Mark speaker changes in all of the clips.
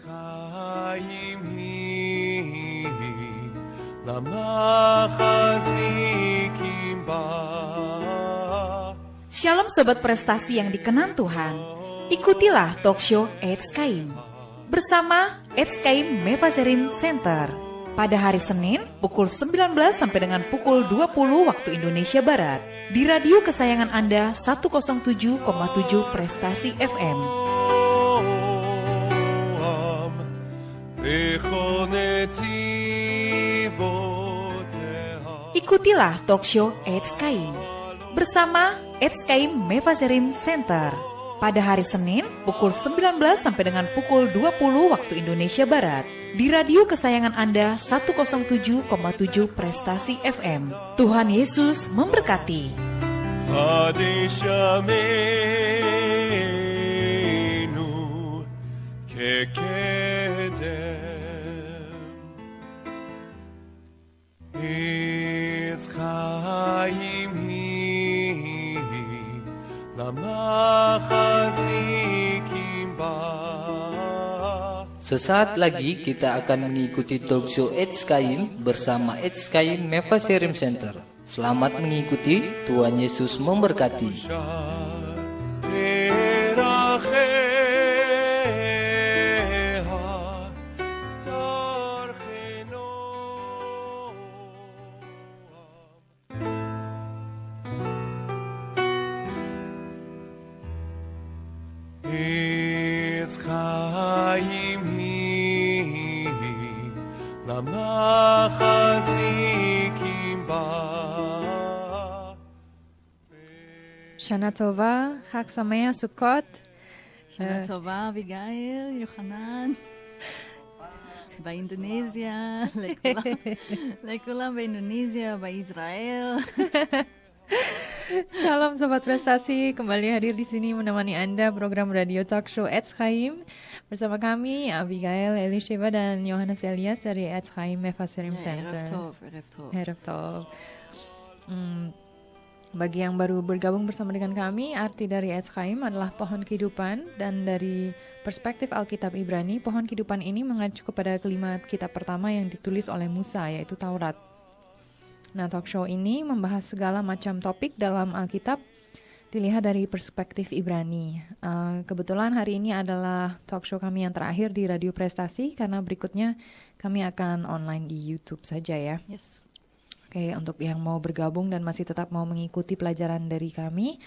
Speaker 1: חיים היא למחזיקים בה.
Speaker 2: Shalom Sobat Prestasi yang dikenan Tuhan. Ikutilah talk show Eits Chaim bersama Eits Chaim Mevaserim Center pada hari Senin pukul 19 sampai dengan pukul 20 waktu Indonesia Barat di radio kesayangan Anda 107,7 Prestasi FM. Ikutilah talk show Eits Chaim bersama Eits Chaim Mevaserim Center pada hari Senin pukul 19 sampai dengan pukul 20 waktu Indonesia Barat di radio kesayangan Anda 107,7 Prestasi FM. Tuhan Yesus memberkati.
Speaker 1: Eits Chaim
Speaker 3: Sesaat lagi kita akan mengikuti talk show Eits Chaim bersama Eits Chaim Mevaserim Center. Selamat mengikuti, Tuhan Yesus memberkati.
Speaker 1: Eits Chaim hi למחזיקים בה.
Speaker 4: שנה טובה, חג שמח, סוכות.
Speaker 5: שנה טובה, אביגיל, יוחנן. באינדונזיה, לכולם באינדונזיה, בישראל.
Speaker 4: Shalom Sobat Prestasi, kembali hadir di sini menemani Anda program radio talk show Eits Chaim bersama kami Abigail Elisheva dan Yohanes Elias dari Eits Chaim Mevaserim Center. Erev Tov. Bagi yang baru bergabung bersama dengan kami, arti dari Eits Chaim adalah pohon kehidupan, dan dari perspektif Alkitab Ibrani, pohon kehidupan ini mengacu kepada kalimat kitab pertama yang ditulis oleh Musa, yaitu Taurat. Nah, talk show ini membahas segala macam topik dalam Alkitab dilihat dari perspektif Ibrani. Kebetulan hari ini adalah talk show kami yang terakhir di Radio Prestasi, karena berikutnya kami akan online di YouTube saja ya.
Speaker 5: Yes.
Speaker 4: Oke, untuk yang mau bergabung dan masih tetap mau mengikuti pelajaran dari kami,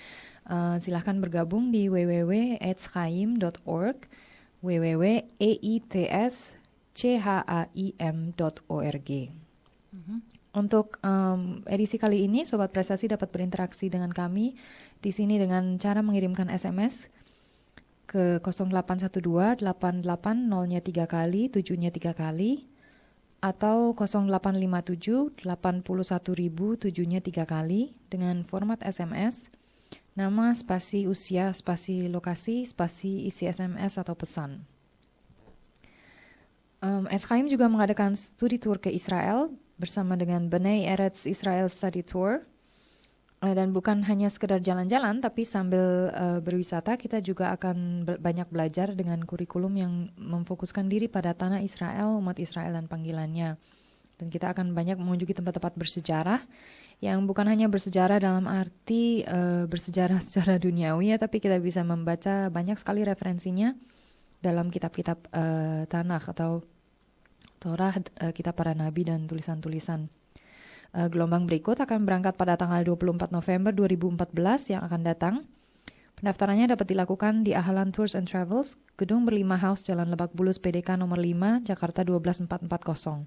Speaker 4: silahkan bergabung di www.eitschaim.org, www.eitschaim.org. Untuk edisi kali ini, Sobat Prestasi dapat berinteraksi dengan kami di sini dengan cara mengirimkan SMS ke 0812-88-0-nya 3 kali, 7-nya 3 kali, atau 0857-81.000-7-nya 3 kali dengan format SMS, nama, spasi usia, spasi lokasi, spasi isi SMS atau pesan. Eits Chaim juga mengadakan studi tour ke Israel bersama dengan Bnei Eretz Israel Study Tour, dan bukan hanya sekedar jalan-jalan, tapi sambil berwisata kita juga akan banyak belajar dengan kurikulum yang memfokuskan diri pada tanah Israel, umat Israel dan panggilannya. Dan kita akan banyak mengunjungi tempat-tempat bersejarah yang bukan hanya bersejarah dalam arti bersejarah secara duniawi ya, tapi kita bisa membaca banyak sekali referensinya dalam kitab-kitab Tanakh atau Torah, kitab para nabi dan tulisan-tulisan. Gelombang berikut akan berangkat pada tanggal 24 November 2014 yang akan datang. Pendaftarannya dapat dilakukan di Ahalan Tours and Travels, Gedung Berlima House, Jalan Lebak Bulus, PDK nomor 5, Jakarta 12440.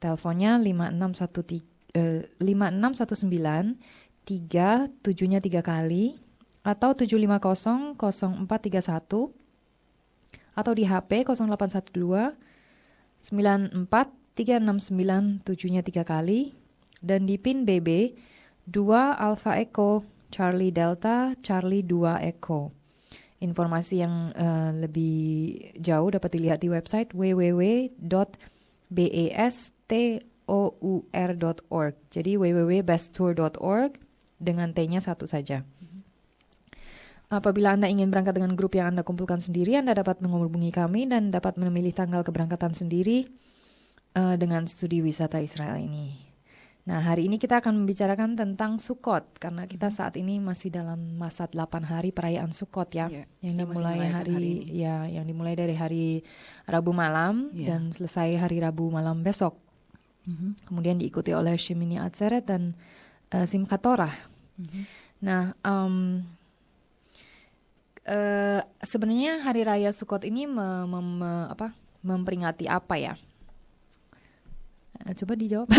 Speaker 4: Teleponnya 5619 3-7-nya 3 kali atau 750-0431 atau di HP 0812 94-369-7-nya 3 kali, dan di PIN BB 2 Alpha Echo Charlie Delta Charlie 2 Echo. Informasi yang lebih jauh dapat dilihat di website www.bestour.org. Jadi www.bestour.org dengan T-nya satu saja. Apabila Anda ingin berangkat dengan grup yang Anda kumpulkan sendiri, Anda dapat menghubungi kami dan dapat memilih tanggal keberangkatan sendiri dengan studi wisata Israel ini. Nah, hari ini kita akan membicarakan tentang Sukkot, karena kita saat ini masih dalam masa 8 hari perayaan Sukkot ya, yang dimulai yang dimulai dari hari Rabu malam dan selesai hari Rabu malam besok. Kemudian diikuti oleh Shemini Atzeret dan Simchat Torah. Nah, sebenarnya hari raya Sukkot ini memperingati apa ya? Coba dijawab.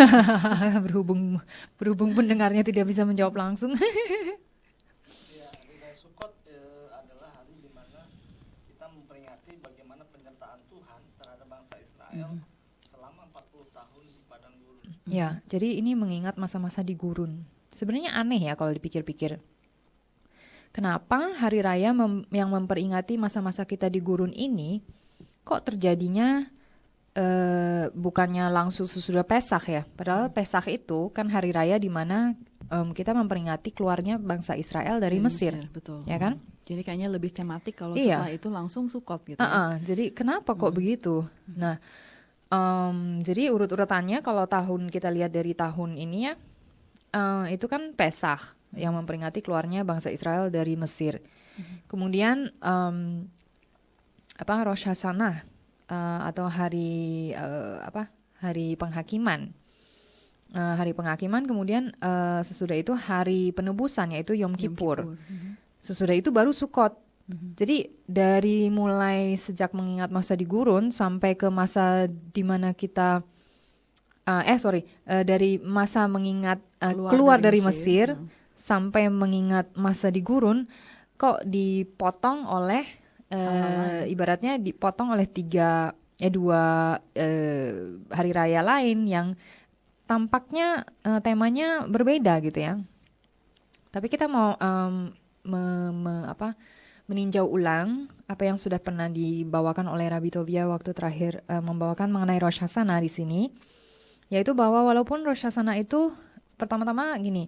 Speaker 4: berhubung pendengarnya tidak bisa menjawab langsung.
Speaker 3: Ya, hari raya Sukkot adalah hari di mana kita memperingati bagaimana penyertaan Tuhan terhadap bangsa Israel selama 40 tahun di padang gurun.
Speaker 4: Ya, jadi ini mengingat masa-masa di gurun. Sebenarnya aneh ya kalau dipikir-pikir. Kenapa hari raya yang memperingati masa-masa kita di gurun ini kok terjadinya bukannya langsung sesudah Pesach ya? Padahal Pesach itu kan hari raya di mana kita memperingati keluarnya bangsa Israel dari Mesir.
Speaker 5: Betul.
Speaker 4: Ya kan?
Speaker 5: Jadi kayaknya lebih tematik kalau setelah itu langsung Sukkot gitu.
Speaker 4: Jadi kenapa kok begitu? Nah, jadi urut-urutannya kalau tahun kita lihat dari tahun ini ya, itu kan Pesach yang memperingati keluarnya bangsa Israel dari Mesir. Kemudian Rosh Hashanah atau hari hari penghakiman. Hari penghakiman, kemudian sesudah itu hari penebusan yaitu Yom Kippur. Sesudah itu baru Sukkot. Jadi dari mulai sejak mengingat masa di gurun sampai ke masa di mana kita dari masa mengingat keluar dari Mesir sampai mengingat masa di gurun kok dipotong oleh ibaratnya dipotong oleh dua hari raya lain yang tampaknya temanya berbeda gitu ya. Tapi kita mau meninjau ulang apa yang sudah pernah dibawakan oleh Rabbi Tovia waktu terakhir membawakan mengenai Rosh Hashanah di sini, yaitu bahwa walaupun Rosh Hashanah itu pertama-tama gini,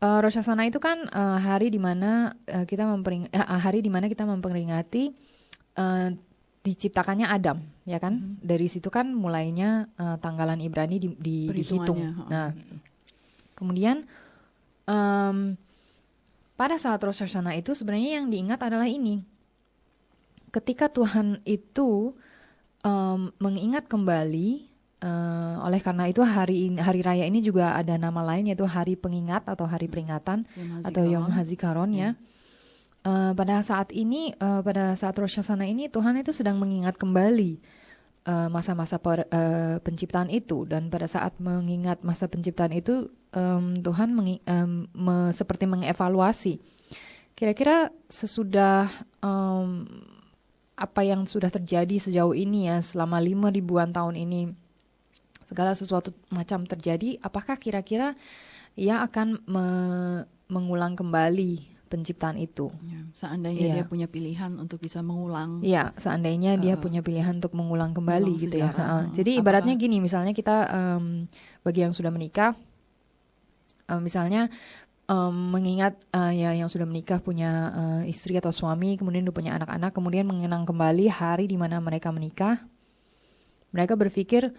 Speaker 4: Rosh Hashanah itu kan hari di mana kita memperingati diciptakannya Adam, ya kan? Dari situ kan mulainya tanggalan Ibrani dihitung. Nah, kemudian pada saat Rosh Hashanah itu sebenarnya yang diingat adalah ini. Ketika Tuhan itu mengingat kembali. Oleh karena itu hari raya ini juga ada nama lain yaitu hari pengingat atau hari peringatan atau Yom HaZikaron ya. Pada saat ini, pada saat Rosh Hashanah ini Tuhan itu sedang mengingat kembali masa-masa penciptaan itu, dan pada saat mengingat masa penciptaan itu Tuhan seperti mengevaluasi kira-kira sesudah apa yang sudah terjadi sejauh ini ya selama 5.000-an tahun ini. Segala sesuatu macam terjadi, apakah kira-kira ia akan mengulang kembali penciptaan itu?
Speaker 5: Seandainya dia punya pilihan untuk bisa mengulang.
Speaker 4: Iya, seandainya dia punya pilihan untuk mengulang kembali gitu ya. Jadi ibaratnya gini, misalnya kita bagi yang sudah menikah, misalnya mengingat yang sudah menikah punya istri atau suami, kemudian dia punya anak-anak, kemudian mengenang kembali hari di mana mereka menikah, mereka berpikir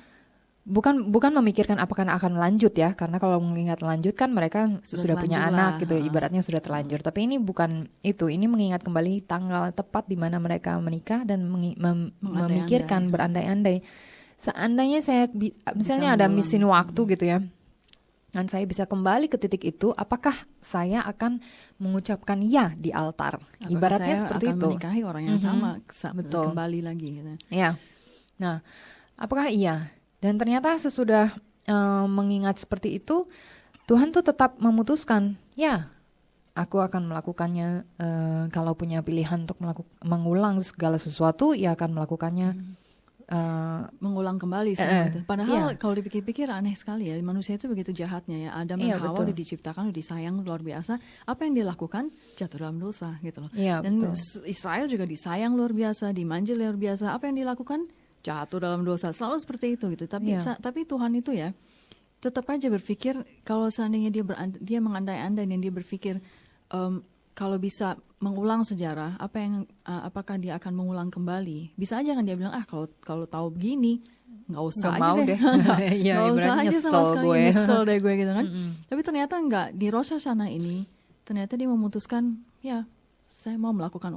Speaker 4: bukan memikirkan apakah akan lanjut ya, karena kalau mengingat lanjut kan mereka sudah punya anak gitu, ibaratnya sudah terlanjur. Tapi ini bukan itu, ini mengingat kembali tanggal tepat di mana mereka menikah dan memikirkan berandai-andai. Seandainya saya misalnya ada mesin waktu gitu ya, dan saya bisa kembali ke titik itu, apakah saya akan mengucapkan ya di altar?
Speaker 5: Apakah
Speaker 4: ibaratnya
Speaker 5: saya
Speaker 4: seperti
Speaker 5: akan
Speaker 4: itu.
Speaker 5: Menikahi orang yang sama,
Speaker 4: betul.
Speaker 5: Kembali lagi gitu.
Speaker 4: Ya. Nah, apakah iya? Dan ternyata sesudah mengingat seperti itu, Tuhan tuh tetap memutuskan, ya, aku akan melakukannya. Kalau punya pilihan untuk mengulang segala sesuatu, ya akan melakukannya.
Speaker 5: Mengulang kembali semua itu. Padahal kalau dipikir-pikir aneh sekali ya, manusia itu begitu jahatnya ya. Adam dan Hawa udah diciptakan, udah disayang luar biasa. Apa yang dia lakukan? Jatuh dalam dosa gitu loh. Dan Israel juga disayang luar biasa, dimanjil luar biasa. Apa yang dilakukan? Jatuh dalam dosa, selalu seperti itu gitu. Tapi Tuhan itu ya tetap aja berpikir kalau seandainya dia mengandai-andai dan dia berpikir kalau bisa mengulang sejarah, apakah dia akan mengulang kembali? Bisa aja kan dia bilang, kalau tahu begini, nggak usah
Speaker 4: Nggak
Speaker 5: aja
Speaker 4: mau deh. Iya,
Speaker 5: nggak usah aja sama sekali, nyesel deh gue gitu kan. Tapi ternyata nggak, di Rosh Hashanah ini ternyata dia memutuskan, ya saya mau melakukan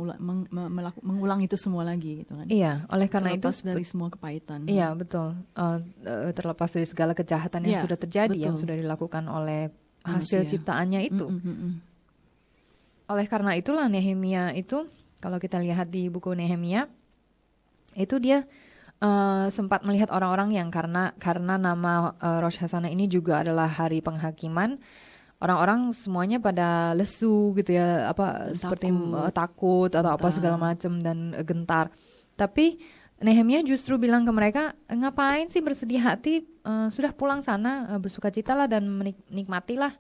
Speaker 5: mengulang itu semua lagi gitu kan.
Speaker 4: Iya, oleh karena
Speaker 5: terlepas
Speaker 4: itu
Speaker 5: dari semua kepahitan.
Speaker 4: Iya, betul. Terlepas dari segala kejahatan yang sudah terjadi,
Speaker 5: betul.
Speaker 4: yang sudah dilakukan oleh hasil ciptaannya itu. Oleh karena itulah Nehemia itu, kalau kita lihat di buku Nehemia, itu dia sempat melihat orang-orang yang karena nama Rosh Hashanah ini juga adalah hari penghakiman, orang-orang semuanya pada lesu gitu ya, seperti takut atau apa segala macam dan gentar. Tapi Nehemia justru bilang ke mereka, ngapain sih bersedih hati, sudah pulang sana, bersukacitalah dan menikmatilah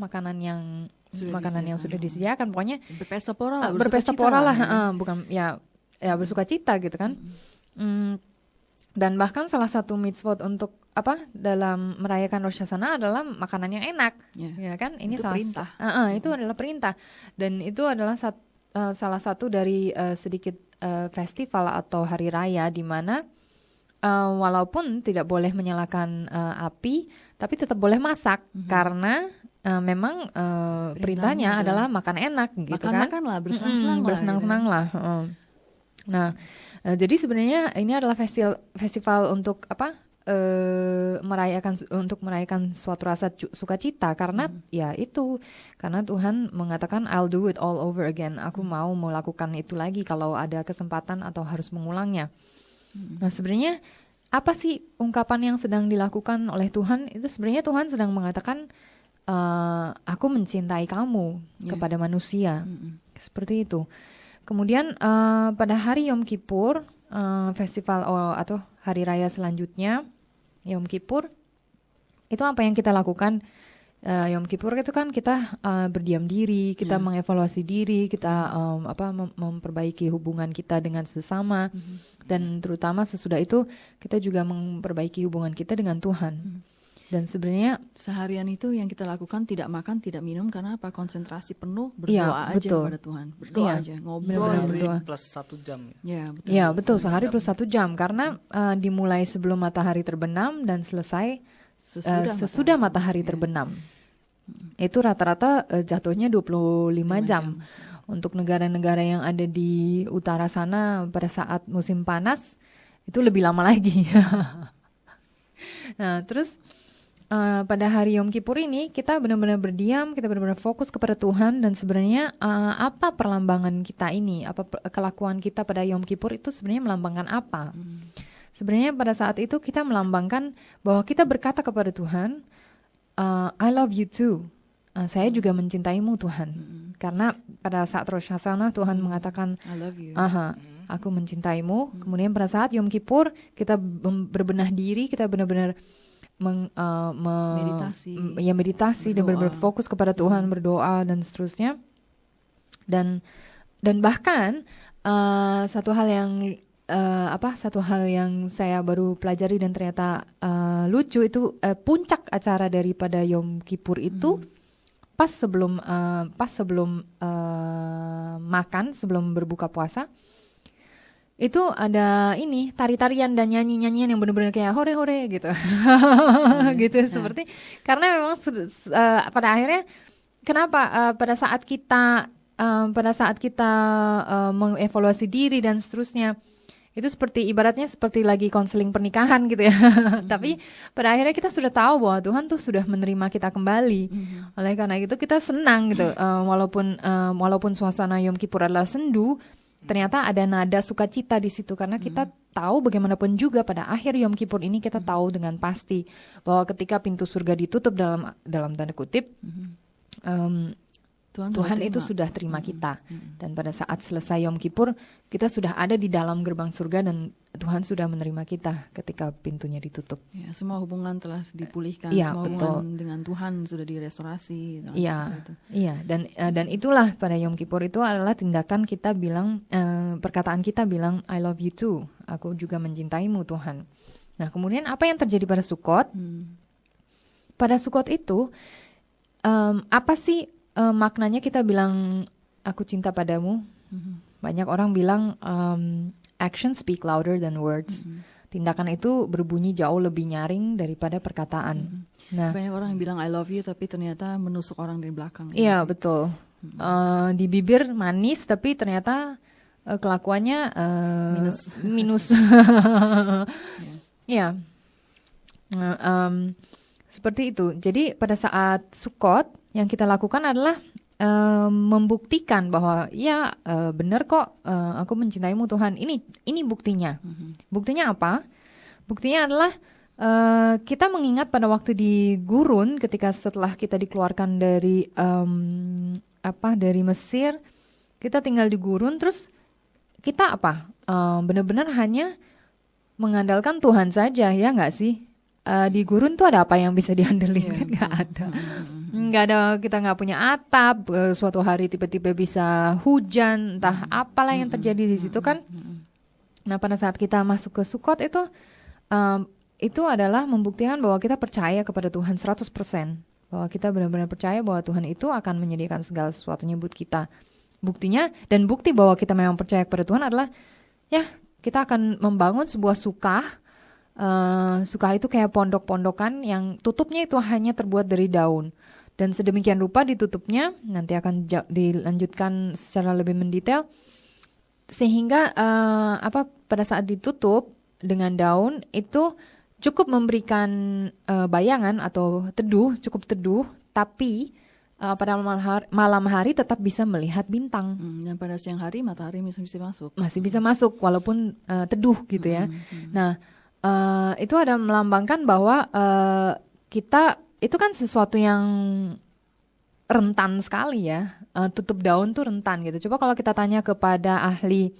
Speaker 4: makanan yang sudah disediakan. Pokoknya
Speaker 5: berpesta pora
Speaker 4: lah, bukan ya bersukacita gitu kan. Dan bahkan salah satu mitzvot untuk dalam merayakan Rosh Hashanah adalah makanan yang enak, ya kan? Ini itu perintah. Itu adalah perintah, dan itu adalah salah satu dari sedikit festival atau hari raya di mana walaupun tidak boleh menyalakan api, tapi tetap boleh masak karena memang perintahnya adalah makan enak, gitu kan?
Speaker 5: Makan-makanlah, bersenang-senang
Speaker 4: lah. Nah, jadi sebenarnya ini adalah festival untuk merayakan suatu rasa sukacita karena karena Tuhan mengatakan I'll do it all over again. Aku mau melakukan itu lagi kalau ada kesempatan atau harus mengulangnya. Nah, sebenarnya apa sih ungkapan yang sedang dilakukan oleh Tuhan? Itu sebenarnya Tuhan sedang mengatakan aku mencintai kamu kepada manusia. Seperti itu. Kemudian pada hari Yom Kippur, festival atau hari raya selanjutnya, Yom Kippur, itu apa yang kita lakukan? Yom Kippur itu kan kita berdiam diri, kita mengevaluasi diri, kita memperbaiki hubungan kita dengan sesama, dan terutama sesudah itu kita juga memperbaiki hubungan kita dengan Tuhan. Dan sebenarnya
Speaker 5: seharian itu yang kita lakukan tidak makan, tidak minum, karena apa? Konsentrasi penuh, berdoa aja kepada Tuhan, berdoa aja, ngobrol
Speaker 3: plus 1 jam.
Speaker 4: Ya betul, sehari plus 1 jam, karena dimulai sebelum matahari terbenam dan selesai sesudah matahari terbenam. Itu rata-rata jatuhnya 25 jam. Untuk negara-negara yang ada di utara sana pada saat musim panas itu lebih lama lagi. Nah, terus pada hari Yom Kippur ini kita benar-benar berdiam, kita benar-benar fokus kepada Tuhan, dan sebenarnya apa perlambangan kita ini, apa kelakuan kita pada Yom Kippur itu sebenarnya melambangkan apa? Sebenarnya pada saat itu kita melambangkan bahwa kita berkata kepada Tuhan, I love you too. Saya juga mencintaimu Tuhan. Karena pada saat Rosh Hashanah Tuhan mengatakan,
Speaker 5: I love you.
Speaker 4: Aku mencintaimu. Kemudian pada saat Yom Kippur kita berbenah diri, kita benar-benar meditasi dan berfokus kepada Tuhan, berdoa dan seterusnya. Dan bahkan satu hal yang saya baru pelajari dan ternyata lucu itu puncak acara daripada Yom Kippur itu pas sebelum makan, sebelum berbuka puasa. Itu ada ini tari-tarian dan nyanyi-nyanyian yang benar-benar kayak hore-hore gitu. Gitu seperti karena memang pada akhirnya kenapa pada saat kita mengevaluasi diri dan seterusnya itu seperti ibaratnya seperti lagi konseling pernikahan gitu ya. Tapi pada akhirnya kita sudah tahu bahwa Tuhan tuh sudah menerima kita kembali. Oleh karena itu kita senang gitu. Walaupun suasana Yom Kippur adalah sendu, ternyata ada nada sukacita di situ karena kita tahu bagaimanapun juga pada akhir Yom Kippur ini kita tahu dengan pasti bahwa ketika pintu surga ditutup dalam tanda kutip, Tuhan itu sudah terima kita. Dan pada saat selesai Yom Kippur kita sudah ada di dalam gerbang surga dan Tuhan sudah menerima kita ketika pintunya ditutup.
Speaker 5: Ya, semua hubungan telah dipulihkan,
Speaker 4: ya,
Speaker 5: semua
Speaker 4: betul.
Speaker 5: Hubungan dengan Tuhan sudah direstorasi.
Speaker 4: Iya, dan itulah pada Yom Kippur itu adalah tindakan kita bilang, perkataan kita bilang I love you too. Aku juga mencintaimu Tuhan. Nah, kemudian apa yang terjadi pada Sukkot? Pada Sukkot itu apa sih maknanya kita bilang aku cinta padamu. Banyak orang bilang action speak louder than words. Tindakan itu berbunyi jauh lebih nyaring daripada perkataan. Nah,
Speaker 5: banyak orang yang bilang I love you tapi ternyata menusuk orang dari belakang.
Speaker 4: Iya betul. Di bibir manis tapi ternyata kelakuannya minus. Iya. Seperti itu. Jadi pada saat Sukot yang kita lakukan adalah membuktikan bahwa ya benar kok aku mencintaimu Tuhan. Ini buktinya. Buktinya apa? Buktinya adalah kita mengingat pada waktu di gurun ketika setelah kita dikeluarkan dari dari Mesir, kita tinggal di gurun terus kita benar-benar hanya mengandalkan Tuhan saja, ya nggak sih? Di gurun tuh ada apa yang bisa diandelin? Kan nggak ada. Nggak ada, kita nggak punya atap. Suatu hari tiba-tiba bisa hujan, entah apalah yang terjadi di situ kan. Nah pada saat kita masuk ke Sukot itu adalah membuktikan bahwa kita percaya kepada Tuhan 100%. Bahwa kita benar-benar percaya bahwa Tuhan itu akan menyediakan segala sesuatunya buat kita. Buktinya dan bukti bahwa kita memang percaya kepada Tuhan adalah ya kita akan membangun sebuah sukah. Sukah itu kayak pondok-pondokan yang tutupnya itu hanya terbuat dari daun. Dan sedemikian rupa ditutupnya, nanti akan dilanjutkan secara lebih mendetail. Sehingga pada saat ditutup dengan daun itu cukup memberikan bayangan atau cukup teduh, tapi pada malam hari tetap bisa melihat bintang.
Speaker 5: Dan pada siang hari matahari masih bisa masuk.
Speaker 4: Masih bisa masuk walaupun teduh gitu ya. Nah, itu ada melambangkan bahwa kita itu kan sesuatu yang rentan sekali ya. Tutup daun tuh rentan gitu. Coba kalau kita tanya kepada ahli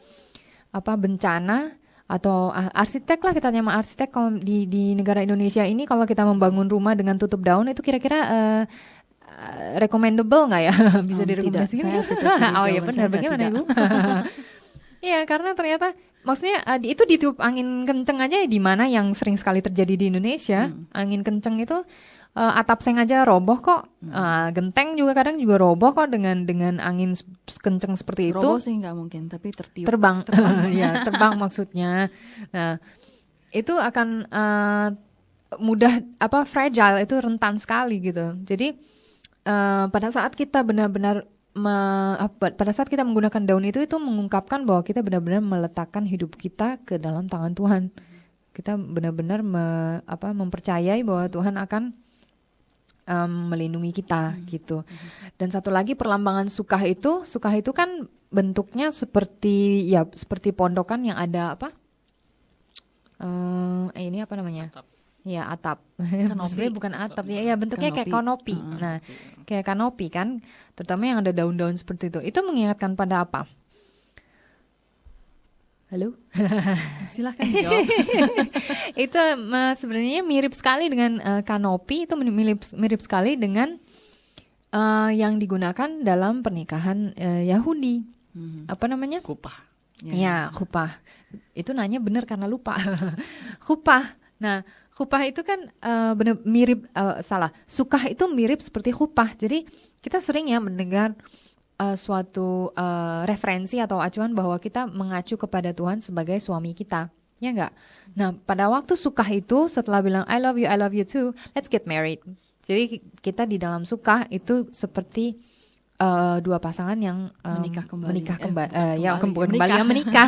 Speaker 4: bencana atau arsitek lah, kita tanya sama arsitek kalau di negara Indonesia ini kalau kita membangun rumah dengan tutup daun itu kira-kira recommendable nggak ya? Bisa direkomendasikan? Oh iya benar, bagaimana Ibu? Iya, karena ternyata maksudnya itu ditiup angin kenceng aja di mana yang sering sekali terjadi di Indonesia. Angin kenceng itu atap seng aja roboh kok. Genteng juga kadang juga roboh kok dengan angin kenceng seperti itu.
Speaker 5: Roboh sih nggak mungkin, tapi tertiup.
Speaker 4: Terbang. Ya, terbang maksudnya. Nah, itu akan mudah fragile, itu rentan sekali gitu. Jadi pada saat kita benar-benar pada saat kita menggunakan daun itu mengungkapkan bahwa kita benar-benar meletakkan hidup kita ke dalam tangan Tuhan. Kita benar-benar mempercayai bahwa Tuhan akan melindungi kita gitu. Dan satu lagi perlambangan sukah itu kan bentuknya seperti pondokan yang ada ini apa namanya?
Speaker 3: Atap.
Speaker 4: Ya atap. Sebenarnya bukan atap ya bentuknya kayak kanopi. Nah, kayak kanopi kan, terutama yang ada daun-daun seperti itu. Itu mengingatkan pada apa? Halo?
Speaker 5: Silahkan dijawab.
Speaker 4: Itu sebenarnya mirip sekali dengan kanopi, itu mirip sekali dengan yang digunakan dalam pernikahan Yahudi. Apa namanya?
Speaker 3: Kupah.
Speaker 4: Ya, kupah. Itu nanya benar karena lupa. Kupah. Nah, khupah itu kan sukah itu mirip seperti khupah. Jadi kita sering ya mendengar suatu referensi atau acuan bahwa kita mengacu kepada Tuhan sebagai suami kita. Ya enggak? Nah, pada waktu sukah itu setelah bilang I love you too, let's get married. Jadi kita di dalam sukah itu seperti dua pasangan yang menikah kembali. Ya menikah.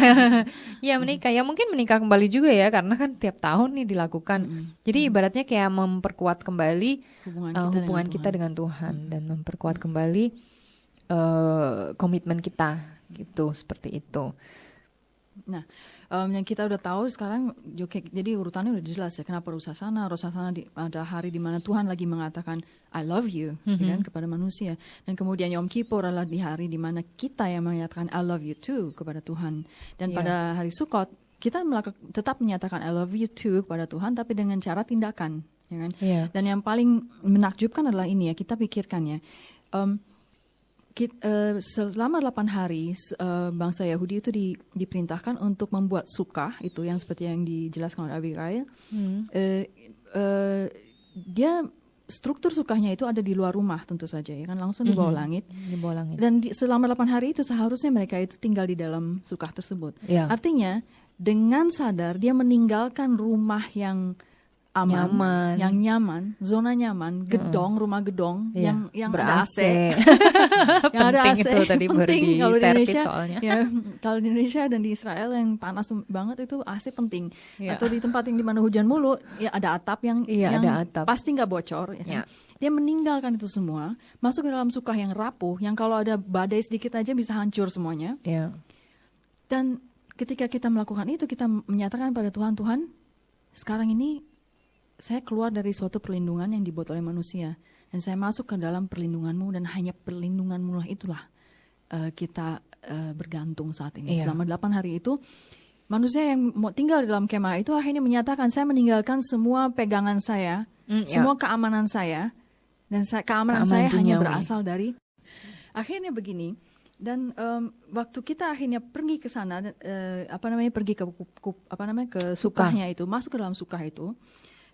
Speaker 4: Ya mungkin menikah kembali juga ya, karena kan tiap tahun nih dilakukan. Jadi ibaratnya kayak memperkuat kembali hubungan kita dengan Tuhan dan memperkuat kembali komitmen kita gitu, seperti itu.
Speaker 5: Nah, yang kita udah tahu sekarang, jadi urutannya udah jelas ya. Kenapa Rosasana ada hari di mana Tuhan lagi mengatakan I love you kan, kepada manusia. Dan kemudian Yom Kippur adalah di hari di mana kita yang menyatakan I love you too kepada Tuhan. Dan pada hari Sukot kita tetap menyatakan I love you too kepada Tuhan, tapi dengan cara tindakan, ya kan? Dan yang paling menakjubkan adalah ini ya, kita pikirkan ya. Selama 8 hari bangsa Yahudi itu diperintahkan untuk membuat sukah, itu yang seperti yang dijelaskan oleh Abigail. Dia struktur sukahnya itu ada di luar rumah tentu saja ya kan, langsung di bawah langit.
Speaker 4: Di bawah langit.
Speaker 5: Dan selama 8 hari itu seharusnya mereka itu tinggal di dalam sukah tersebut.
Speaker 4: Ya.
Speaker 5: Artinya dengan sadar dia meninggalkan rumah yang aman, yang nyaman, zona nyaman, gedong, rumah gedong yang ada AC. Yang ada AC.
Speaker 4: Itu tadi baru di
Speaker 5: kalau di Indonesia,
Speaker 4: soalnya.
Speaker 5: ya, kalau di Indonesia dan di Israel yang panas banget itu AC penting. Atau di tempat yang dimana hujan mulu, ya ada atap yang
Speaker 4: ada atap.
Speaker 5: Pasti nggak bocor. Ya kan? Dia meninggalkan itu semua, masuk ke dalam sukah yang rapuh, yang kalau ada badai sedikit aja bisa hancur semuanya. Dan ketika kita melakukan itu, kita menyatakan pada Tuhan, Tuhan, sekarang ini saya keluar dari suatu perlindungan yang dibuat oleh manusia, dan saya masuk ke dalam perlindungan-Mu, dan hanya perlindungan-Mu lah itulah kita bergantung saat ini. Selama 8 hari itu, manusia yang mau tinggal di dalam kemah itu akhirnya menyatakan, saya meninggalkan semua pegangan saya, semua keamanan saya, dan keamanan saya hanya berasal dari. Akhirnya begini. Dan waktu kita akhirnya pergi ke sana, pergi ke sukahnya itu, masuk ke dalam sukah itu,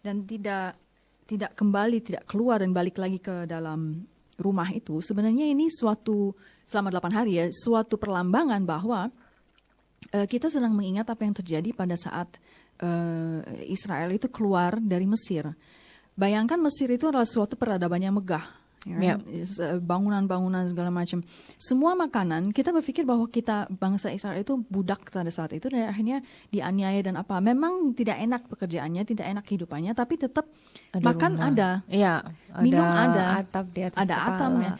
Speaker 5: dan tidak kembali, tidak keluar dan balik lagi ke dalam rumah itu, sebenarnya ini suatu, selama 8 hari ya, suatu perlambangan bahwa kita sedang mengingat apa yang terjadi pada saat Israel itu keluar dari Mesir. Bayangkan Mesir itu adalah suatu peradaban yang megah. Ya, bangunan-bangunan segala macam. Semua makanan, kita berpikir bahwa kita bangsa Israel itu budak pada saat itu, dan akhirnya dianiaya dan apa. Memang tidak enak pekerjaannya, tidak enak kehidupannya, tapi tetap makan rumah ada. Minum ada.
Speaker 4: Atap di atas
Speaker 5: ada
Speaker 4: kepala.
Speaker 5: atapnya.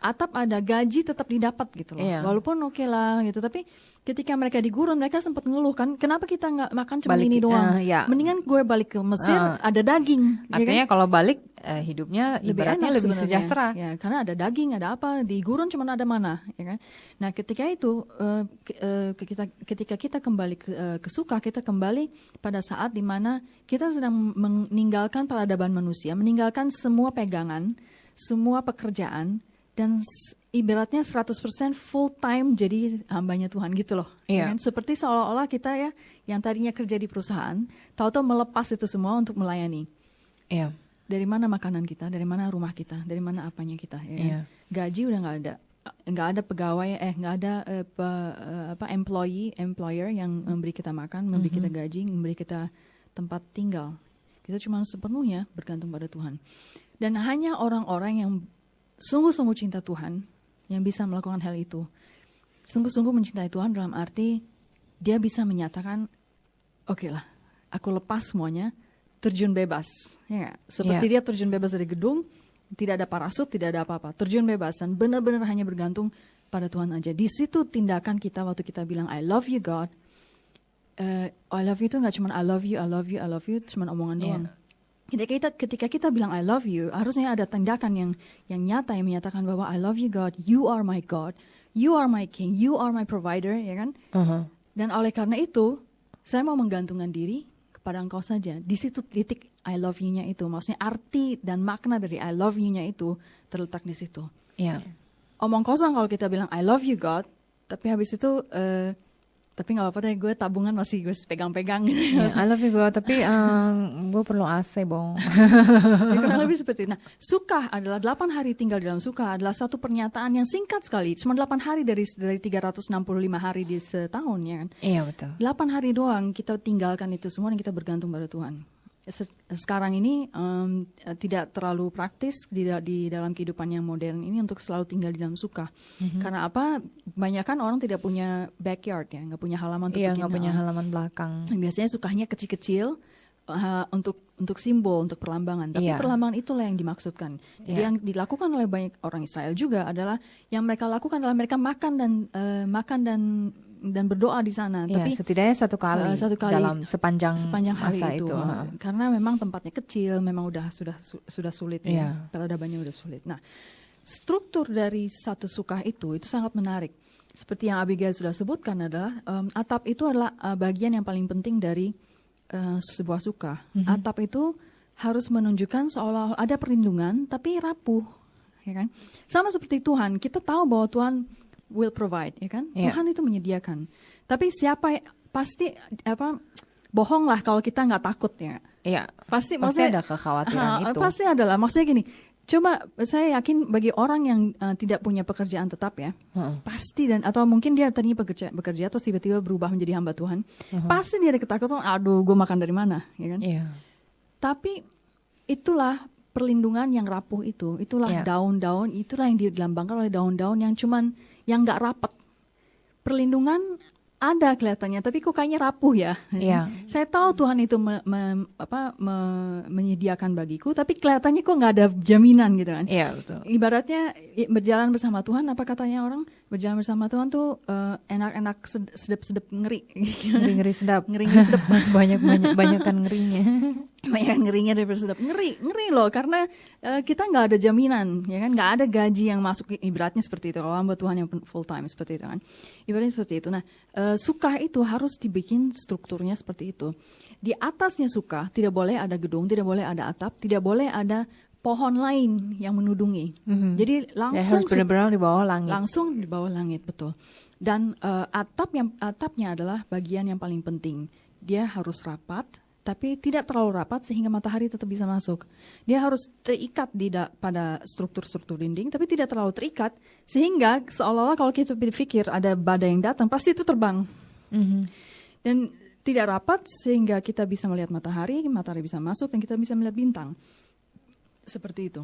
Speaker 5: Atap ada, gaji tetap didapat gitu loh. Walaupun oke lah gitu, tapi ketika mereka di gurun, mereka sempat ngeluh kan, kenapa kita nggak makan cuma ini doang? Mendingan gue balik ke Mesir, ada daging.
Speaker 4: Artinya kalau balik hidupnya ibaratnya lebih sejahtera.
Speaker 5: Ya, karena ada daging, ada apa, di gurun cuma ada mana, ya kan? Nah, ketika itu ketika kita kembali ke sukah, kita kembali pada saat dimana kita sedang meninggalkan peradaban manusia, meninggalkan semua pegangan, semua pekerjaan, dan ibaratnya 100% full time jadi hambanya Tuhan gitu loh. Ya kan? Seperti seolah-olah kita ya yang tadinya kerja di perusahaan, tahu-tahu melepas itu semua untuk melayani. Dari mana makanan kita, dari mana rumah kita, dari mana apanya kita. Ya kan? Gaji udah nggak ada pegawai, nggak ada employer yang memberi kita makan, memberi kita gaji, memberi kita tempat tinggal. Kita cuma sepenuhnya bergantung pada Tuhan. Dan hanya orang-orang yang sungguh-sungguh cinta Tuhan yang bisa melakukan hal itu. Sungguh-sungguh mencintai Tuhan dalam arti dia bisa menyatakan, oke lah, aku lepas semuanya, terjun bebas. Ya, seperti dia terjun bebas dari gedung, tidak ada parasut, tidak ada apa-apa. Terjun bebas dan benar-benar hanya bergantung pada Tuhan aja. Di situ tindakan kita waktu kita bilang, I love you God. I love you itu nggak cuma I love you, I love you, I love you, cuma omongan doang. Ketika kita bilang I love you, harusnya ada tindakan yang nyata yang menyatakan bahwa I love you God, you are my God, you are my King, you are my provider, ya kan? Dan oleh karena itu, saya mau menggantungkan diri kepada Engkau saja. Di situ titik I love you-nya itu, maksudnya arti dan makna dari I love you-nya itu terletak di situ. Omong kosong kalau kita bilang I love you God, tapi habis itu tapi nggak apa-apa deh, gue tabungan masih gue pegang-pegang gitu.
Speaker 4: I love you God, tapi gue perlu AC, Bong.
Speaker 5: Ya, kurang lebih seperti itu. Nah, sukah adalah 8 hari tinggal di dalam sukah adalah suatu pernyataan yang singkat sekali. Cuma 8 hari dari 365 hari di setahun, ya kan?
Speaker 4: Iya, betul.
Speaker 5: 8 hari doang kita tinggalkan itu semua dan kita bergantung pada Tuhan. Sekarang ini tidak terlalu praktis di dalam kehidupan yang modern ini untuk selalu tinggal di dalam sukah. Karena apa? Banyakan orang tidak punya backyard ya, nggak punya halaman untuk
Speaker 4: nggak punya halaman belakang.
Speaker 5: Biasanya sukahnya kecil-kecil untuk simbol, untuk perlambangan. Tapi perlambangan itulah yang dimaksudkan. Jadi yang dilakukan oleh banyak orang Israel juga adalah yang mereka lakukan adalah mereka makan dan berdoa di sana. Tapi
Speaker 4: setidaknya satu kali dalam sepanjang
Speaker 5: hari
Speaker 4: masa
Speaker 5: itu. Karena memang tempatnya kecil, memang sudah sulit, peradabannya udah sulit. Nah, struktur dari satu sukah itu sangat menarik. Seperti yang Abigail sudah sebutkan adalah atap itu adalah bagian yang paling penting dari sebuah sukah. Atap itu harus menunjukkan seolah ada perlindungan, tapi rapuh, ya kan? Sama seperti Tuhan, kita tahu bahwa Tuhan will provide, ya kan? Tuhan itu menyediakan. Tapi bohong lah kalau kita nggak takut ya.
Speaker 4: Iya.
Speaker 5: Pasti
Speaker 4: ada kekhawatiran itu.
Speaker 5: Pasti adalah. Maksudnya gini, coba saya yakin bagi orang yang tidak punya pekerjaan tetap ya, pasti atau mungkin dia tadinya bekerja terus tiba-tiba berubah menjadi hamba Tuhan, pasti dia ada ketakutan, aduh gue makan dari mana, ya kan? Iya. Tapi itulah perlindungan yang rapuh itulah daun-daun, itulah yang dilambangkan oleh daun-daun yang nggak rapat. Perlindungan ada kelihatannya, tapi kok kayaknya rapuh ya. Saya tahu Tuhan itu menyediakan bagiku, tapi kelihatannya kok nggak ada jaminan gitu kan.
Speaker 4: Iya, betul.
Speaker 5: Ibaratnya berjalan bersama Tuhan, apa katanya orang? Berjalan bersama Tuhan tuh enak-enak, sedap-sedap, ngeri.
Speaker 4: Ngeri-ngeri sedap.
Speaker 5: Ngeri-ngeri sedap.
Speaker 4: Banyakan ngerinya.
Speaker 5: Banyakan ngerinya daripada sedap. Ngeri loh, karena kita nggak ada jaminan, ya kan? Nggak ada gaji yang masuk, ibaratnya seperti itu. Kalau hamba Tuhan yang full time seperti itu kan. Ibaratnya seperti itu. Nah, Sukah itu harus dibikin strukturnya seperti itu. Di atasnya Sukah tidak boleh ada gedung, tidak boleh ada atap, tidak boleh ada pohon lain yang menudungi. Jadi langsung
Speaker 4: harus benar-benar di bawah langit.
Speaker 5: Langsung di bawah langit, betul. Dan atapnya adalah bagian yang paling penting. Dia harus rapat, tapi tidak terlalu rapat sehingga matahari tetap bisa masuk. Dia harus terikat pada struktur-struktur dinding, tapi tidak terlalu terikat sehingga seolah-olah kalau kita berpikir ada badai yang datang, pasti itu terbang. Dan tidak rapat sehingga kita bisa melihat matahari bisa masuk dan kita bisa melihat bintang. Seperti itu.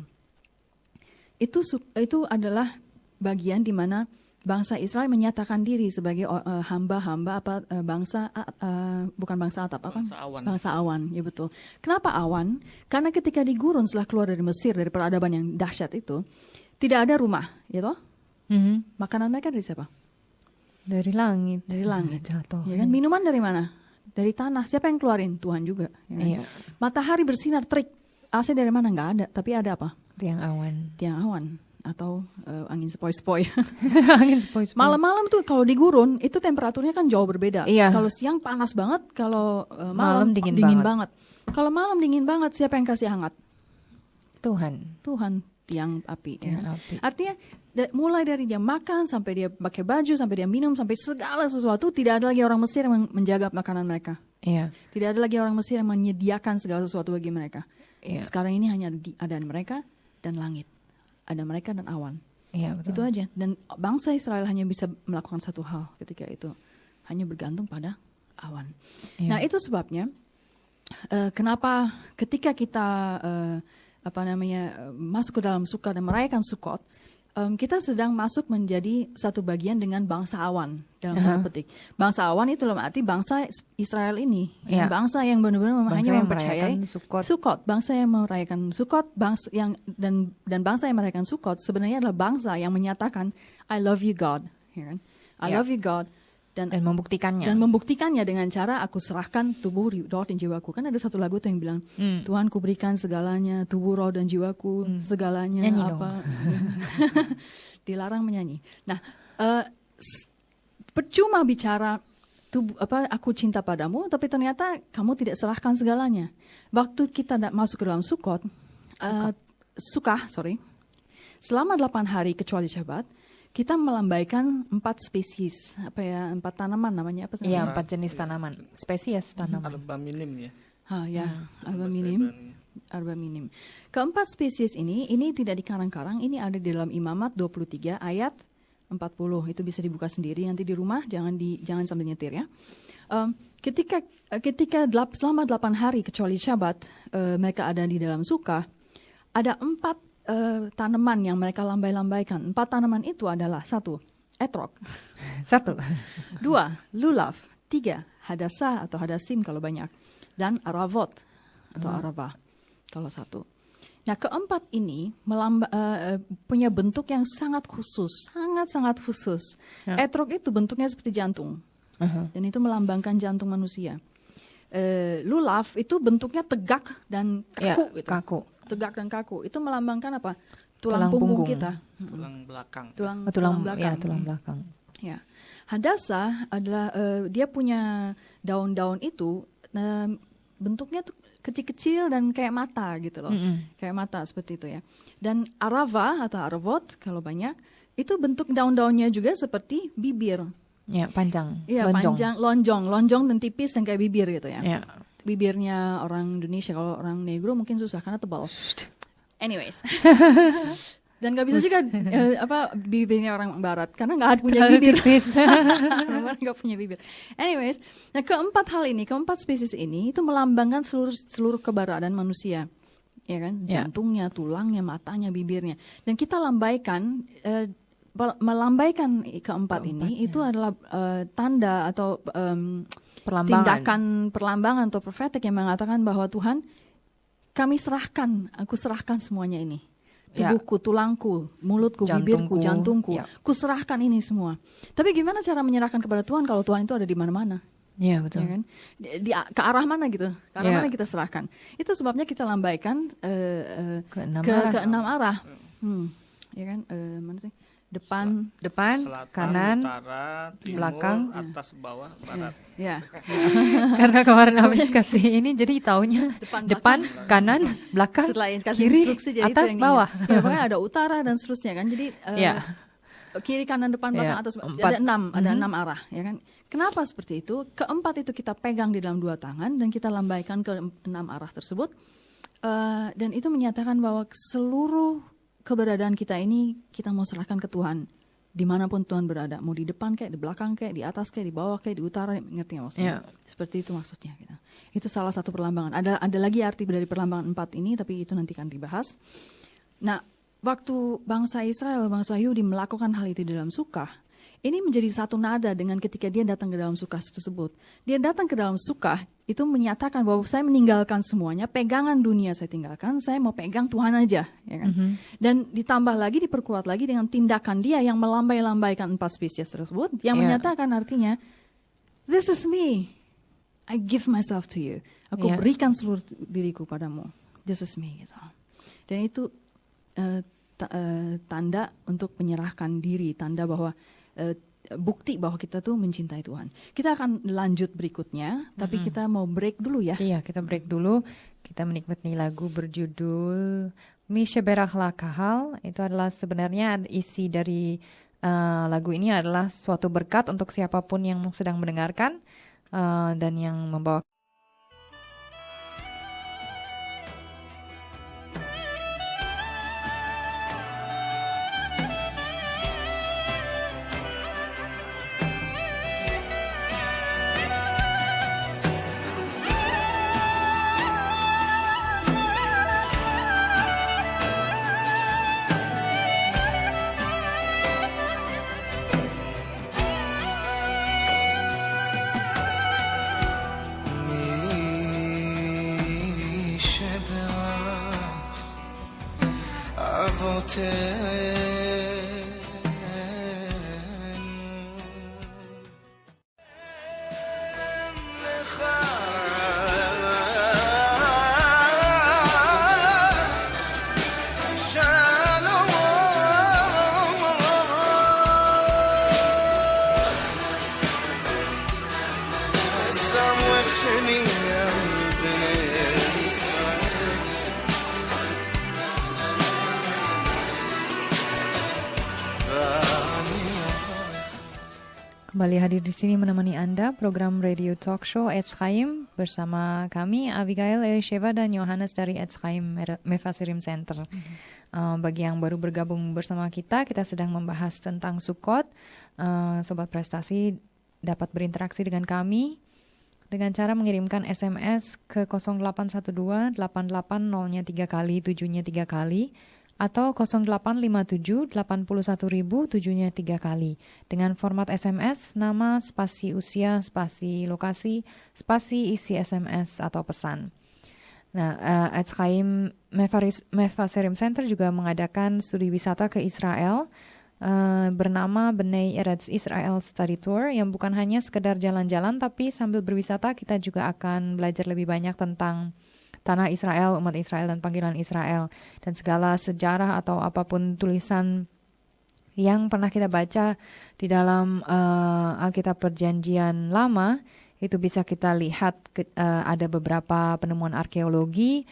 Speaker 5: Itu adalah bagian di mana bangsa Israel menyatakan diri sebagai hamba-hamba bukan bangsa atap, apa? Bangsa awan, ya betul. Kenapa awan? Karena ketika di gurun setelah keluar dari Mesir, dari peradaban yang dahsyat itu, tidak ada rumah, ya toh? Makanan mereka dari siapa?
Speaker 4: Dari langit.
Speaker 5: Dari langit.
Speaker 4: Jatuh.
Speaker 5: Ya kan? Minuman dari mana? Dari tanah. Siapa yang keluarin? Tuhan juga. Ya kan? Iya. Matahari bersinar terik. AC dari mana? Nggak ada. Tapi ada apa?
Speaker 4: Tiang awan. Atau angin sepoi-sepoi. Angin sepoi-sepoi.
Speaker 5: Malam-malam tuh kalau di gurun itu temperaturnya kan jauh berbeda.
Speaker 4: Iya.
Speaker 5: Kalau siang panas banget, kalau malam dingin banget. Kalau malam dingin banget, siapa yang kasih hangat?
Speaker 4: Tuhan.
Speaker 5: Tiang api. Artinya mulai dari dia makan sampai dia pakai baju, sampai dia minum, sampai segala sesuatu, tidak ada lagi orang Mesir yang menjaga makanan mereka.
Speaker 4: Iya.
Speaker 5: Tidak ada lagi orang Mesir yang menyediakan segala sesuatu bagi mereka.
Speaker 4: Iya.
Speaker 5: Sekarang ini hanya ada mereka dan langit. Ada mereka dan awan.
Speaker 4: Iya, betul.
Speaker 5: Itu aja. Dan bangsa Israel hanya bisa melakukan satu hal ketika itu. Hanya bergantung pada awan. Iya. Nah, itu sebabnya kenapa ketika kita masuk ke dalam Sukah dan merayakan Sukot, kita sedang masuk menjadi satu bagian dengan bangsa awan dalam tanda petik. Bangsa awan itu dalam arti bangsa Israel ini, bangsa yang benar-benar hanya mempercayai Sukot. Bangsa yang merayakan Sukot, dan bangsa yang merayakan Sukot sebenarnya adalah bangsa yang menyatakan I love you God, I love you God. Dan membuktikannya dengan cara aku serahkan tubuh, roh dan jiwaku. Kan ada satu lagu tuh yang bilang Tuhan ku berikan segalanya, tubuh, roh dan jiwaku, segalanya.
Speaker 4: Nyanyi
Speaker 5: apa dilarang menyanyi. Nah, percuma bicara aku cinta padamu, tapi ternyata kamu tidak serahkan segalanya. Waktu kita masuk ke dalam Sukah, selama 8 hari kecuali Syabat, kita melambaikan 4 spesies, 4 tanaman namanya apa?
Speaker 4: Iya, 4 jenis tanaman, spesies tanaman.
Speaker 3: Arba minim ya.
Speaker 5: Arba minim. Keempat spesies ini tidak dikarang-karang, ini ada di dalam Imamat 23 ayat 40. Itu bisa dibuka sendiri nanti di rumah, jangan sambil nyetir ya. Ketika selama 8 hari kecuali Syabat, mereka ada di dalam Sukah, ada 4 tanaman yang mereka lambai-lambaikan. 4 tanaman itu adalah 1. Etrog.
Speaker 4: 1.
Speaker 5: 2. Lulav. 3. Hadassah atau hadasim kalau banyak. Dan aravot atau arava kalau 1. Nah, keempat ini punya bentuk yang sangat khusus. Sangat-sangat khusus. Etrog itu bentuknya seperti jantung. Dan itu melambangkan jantung manusia. Lulav itu bentuknya tegak dan kaku.
Speaker 4: Kaku.
Speaker 5: Tegak dan kaku. Itu melambangkan apa? Tulang punggung kita.
Speaker 3: Tulang belakang.
Speaker 5: Tulang belakang.
Speaker 4: Tulang belakang.
Speaker 5: Ya. Hadassah adalah dia punya daun-daun itu bentuknya tuh kecil-kecil dan kayak mata gitu loh. Kayak mata seperti itu ya. Dan arava atau aravot kalau banyak itu bentuk daun-daunnya juga seperti bibir.
Speaker 4: Ya, panjang.
Speaker 5: Iya, panjang, lonjong dan tipis yang kayak bibir gitu ya.
Speaker 4: Ya.
Speaker 5: Bibirnya orang Indonesia, kalau orang negro mungkin susah karena tebal. Anyways. Dan nggak bisa juga bibirnya orang barat karena nggak punya bibir. Orang nggak punya bibir. Anyways, nah keempat spesies ini itu melambangkan seluruh keberadaan manusia, ya kan? Jantungnya, tulangnya, matanya, bibirnya. Dan kita melambaikan keempat ini itu adalah tanda atau tindakan perlambangan atau profetik yang mengatakan bahwa Tuhan, aku serahkan semuanya ini. Tubuhku, tulangku, mulutku, bibirku, jantungku, kuserahkan ini semua. Tapi gimana cara menyerahkan kepada Tuhan kalau Tuhan itu ada di mana-mana?
Speaker 4: Iya, betul.
Speaker 5: Ya kan? Ke arah mana gitu? Ke arah mana kita serahkan? Itu sebabnya kita lambaikan ke enam arah. Ya kan? Mana sih? Depan,
Speaker 3: selatan,
Speaker 4: kanan,
Speaker 3: utara, timur,
Speaker 4: belakang,
Speaker 3: atas, bawah, barat.
Speaker 5: Ya.
Speaker 4: Karena kemarin habis kasih ini, jadi taunya depan, kanan, belakang,
Speaker 5: setelah kasih
Speaker 4: kiri,
Speaker 5: instruksi, jadi
Speaker 4: atas, bawah.
Speaker 5: Ya, pokoknya ada utara dan seterusnya kan. Jadi kiri, kanan, depan, belakang, atas, ada enam arah, ya kan. Kenapa seperti itu? Keempat itu kita pegang di dalam 2 tangan dan kita lambaikan ke 6 arah tersebut. Dan itu menyatakan bahwa seluruh keberadaan kita ini kita mau serahkan ke Tuhan dimanapun Tuhan berada, mau di depan kayak, di belakang kayak, di atas kayak, di bawah kayak, di utara, ngerti nggak maksudnya? Seperti itu maksudnya kita. Itu salah satu perlambangan. Ada lagi arti dari perlambangan 4 ini, tapi itu nanti akan dibahas. Nah, waktu bangsa Israel, bangsa Yahudi melakukan hal itu di dalam Sukah, ini menjadi satu nada dengan ketika dia datang ke dalam Sukah tersebut. Dia datang ke dalam Sukah, itu menyatakan bahwa saya meninggalkan semuanya, pegangan dunia saya tinggalkan, saya mau pegang Tuhan aja. Ya kan? Dan ditambah lagi, diperkuat lagi dengan tindakan dia yang melambai-lambaikan 4 spesies tersebut, yang menyatakan artinya, this is me, I give myself to you. Aku berikan seluruh diriku padamu. This is me. Gitu. Dan itu tanda untuk menyerahkan diri, tanda bahwa bukti bahwa kita tuh mencintai Tuhan. Kita akan lanjut berikutnya, tapi kita mau break dulu ya.
Speaker 4: Iya, kita break dulu. Kita menikmati lagu berjudul Misheberach Kahal. Itu adalah sebenarnya isi dari lagu ini adalah suatu berkat untuk siapapun yang sedang mendengarkan dan yang membawa kembali hadir di sini menemani Anda program Radio Talk Show Etz Chaim bersama kami Abigail Elisheva dan Yohanes dari Etz Chaim Mefasirim Center. Bagi yang baru bergabung bersama kita sedang membahas tentang Sukkot. Sobat Prestasi dapat berinteraksi dengan kami dengan cara mengirimkan SMS ke 0812 88 0-nya 3 kali, 7-nya 3 kali, atau 0857 81.000 7-nya 3 kali dengan format SMS, nama, spasi usia, spasi lokasi, spasi isi SMS atau pesan. Nah, Etz Chaim Mefasirim Center juga mengadakan studi wisata ke Israel bernama Bnei Eretz Israel Study Tour yang bukan hanya sekedar jalan-jalan, tapi sambil berwisata kita juga akan belajar lebih banyak tentang tanah Israel, umat Israel, dan panggilan Israel. Dan segala sejarah atau apapun tulisan yang pernah kita baca di dalam Alkitab Perjanjian Lama, itu bisa kita lihat ada beberapa penemuan arkeologi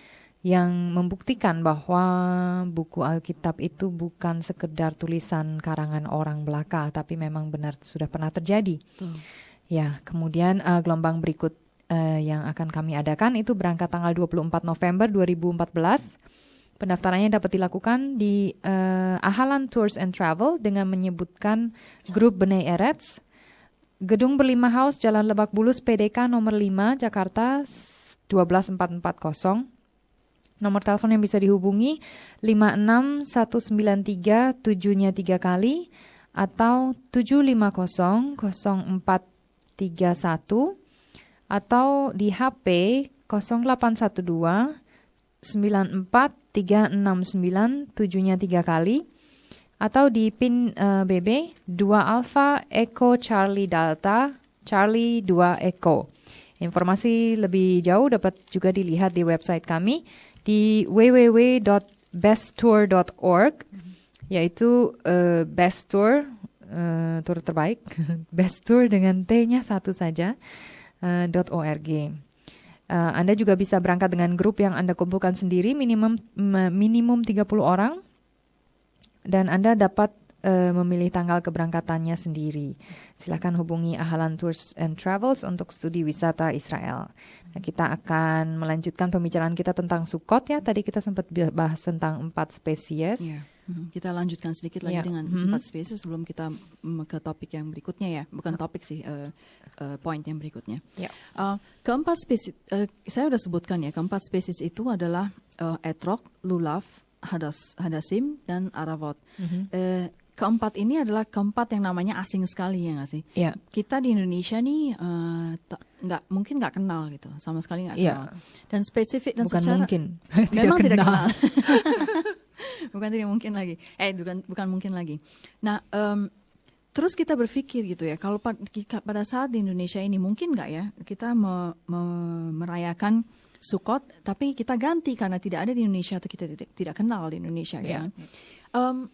Speaker 4: yang membuktikan bahwa buku Alkitab itu bukan sekedar tulisan karangan orang belaka, tapi memang benar sudah pernah terjadi. Ya, kemudian gelombang berikut yang akan kami adakan itu berangkat tanggal 24 November 2014. Pendaftarannya dapat dilakukan di Ahalan Tours and Travel dengan menyebutkan grup Bnei Eretz, Gedung Berlima House, Jalan Lebak Bulus, PDK nomor 5, Jakarta 12440. Nomor telepon yang bisa dihubungi 56193 7-nya 3 kali atau 7500431 atau di HP 0812 94 369 7-nya 3 kali atau di PIN BB 2 Alpha Echo Charlie Delta Charlie 2 Echo. Informasi lebih jauh dapat juga dilihat di website kami di www.besttour.org, yaitu Best Tour, tour terbaik, Best Tour dengan T-nya satu saja, .org. Anda juga bisa berangkat dengan grup yang Anda kumpulkan sendiri, minimum 30 orang, dan Anda dapat memilih tanggal keberangkatannya sendiri. Silakan hubungi Ahalan Tours and Travels untuk studi wisata Israel. Nah, kita akan melanjutkan pembicaraan kita tentang Sukkot ya. Tadi kita sempat bahas tentang 4 spesies.
Speaker 5: Yeah. Kita lanjutkan sedikit lagi dengan 4 spesies sebelum kita ke topik yang berikutnya ya. Bukan topik sih, poin yang berikutnya.
Speaker 4: Yeah.
Speaker 5: Keempat spesies, saya sudah sebutkan ya, keempat spesies itu adalah etrog, lulav, hadasim, dan aravot. Keempat ini adalah keempat yang namanya asing sekali ya nggak sih?
Speaker 4: Yeah.
Speaker 5: Kita di Indonesia nih mungkin nggak kenal gitu, sama sekali nggak kenal. Dan spesifik dan
Speaker 4: bukan
Speaker 5: secara
Speaker 4: mungkin.
Speaker 5: memang tidak kenal. Bukan tidak mungkin lagi. Bukan mungkin lagi. Nah, terus kita berpikir gitu ya, kalau pada saat di Indonesia ini mungkin nggak ya kita merayakan Sukkot, tapi kita ganti karena tidak ada di Indonesia atau kita tidak kenal di Indonesia,
Speaker 4: Yeah.
Speaker 5: kan?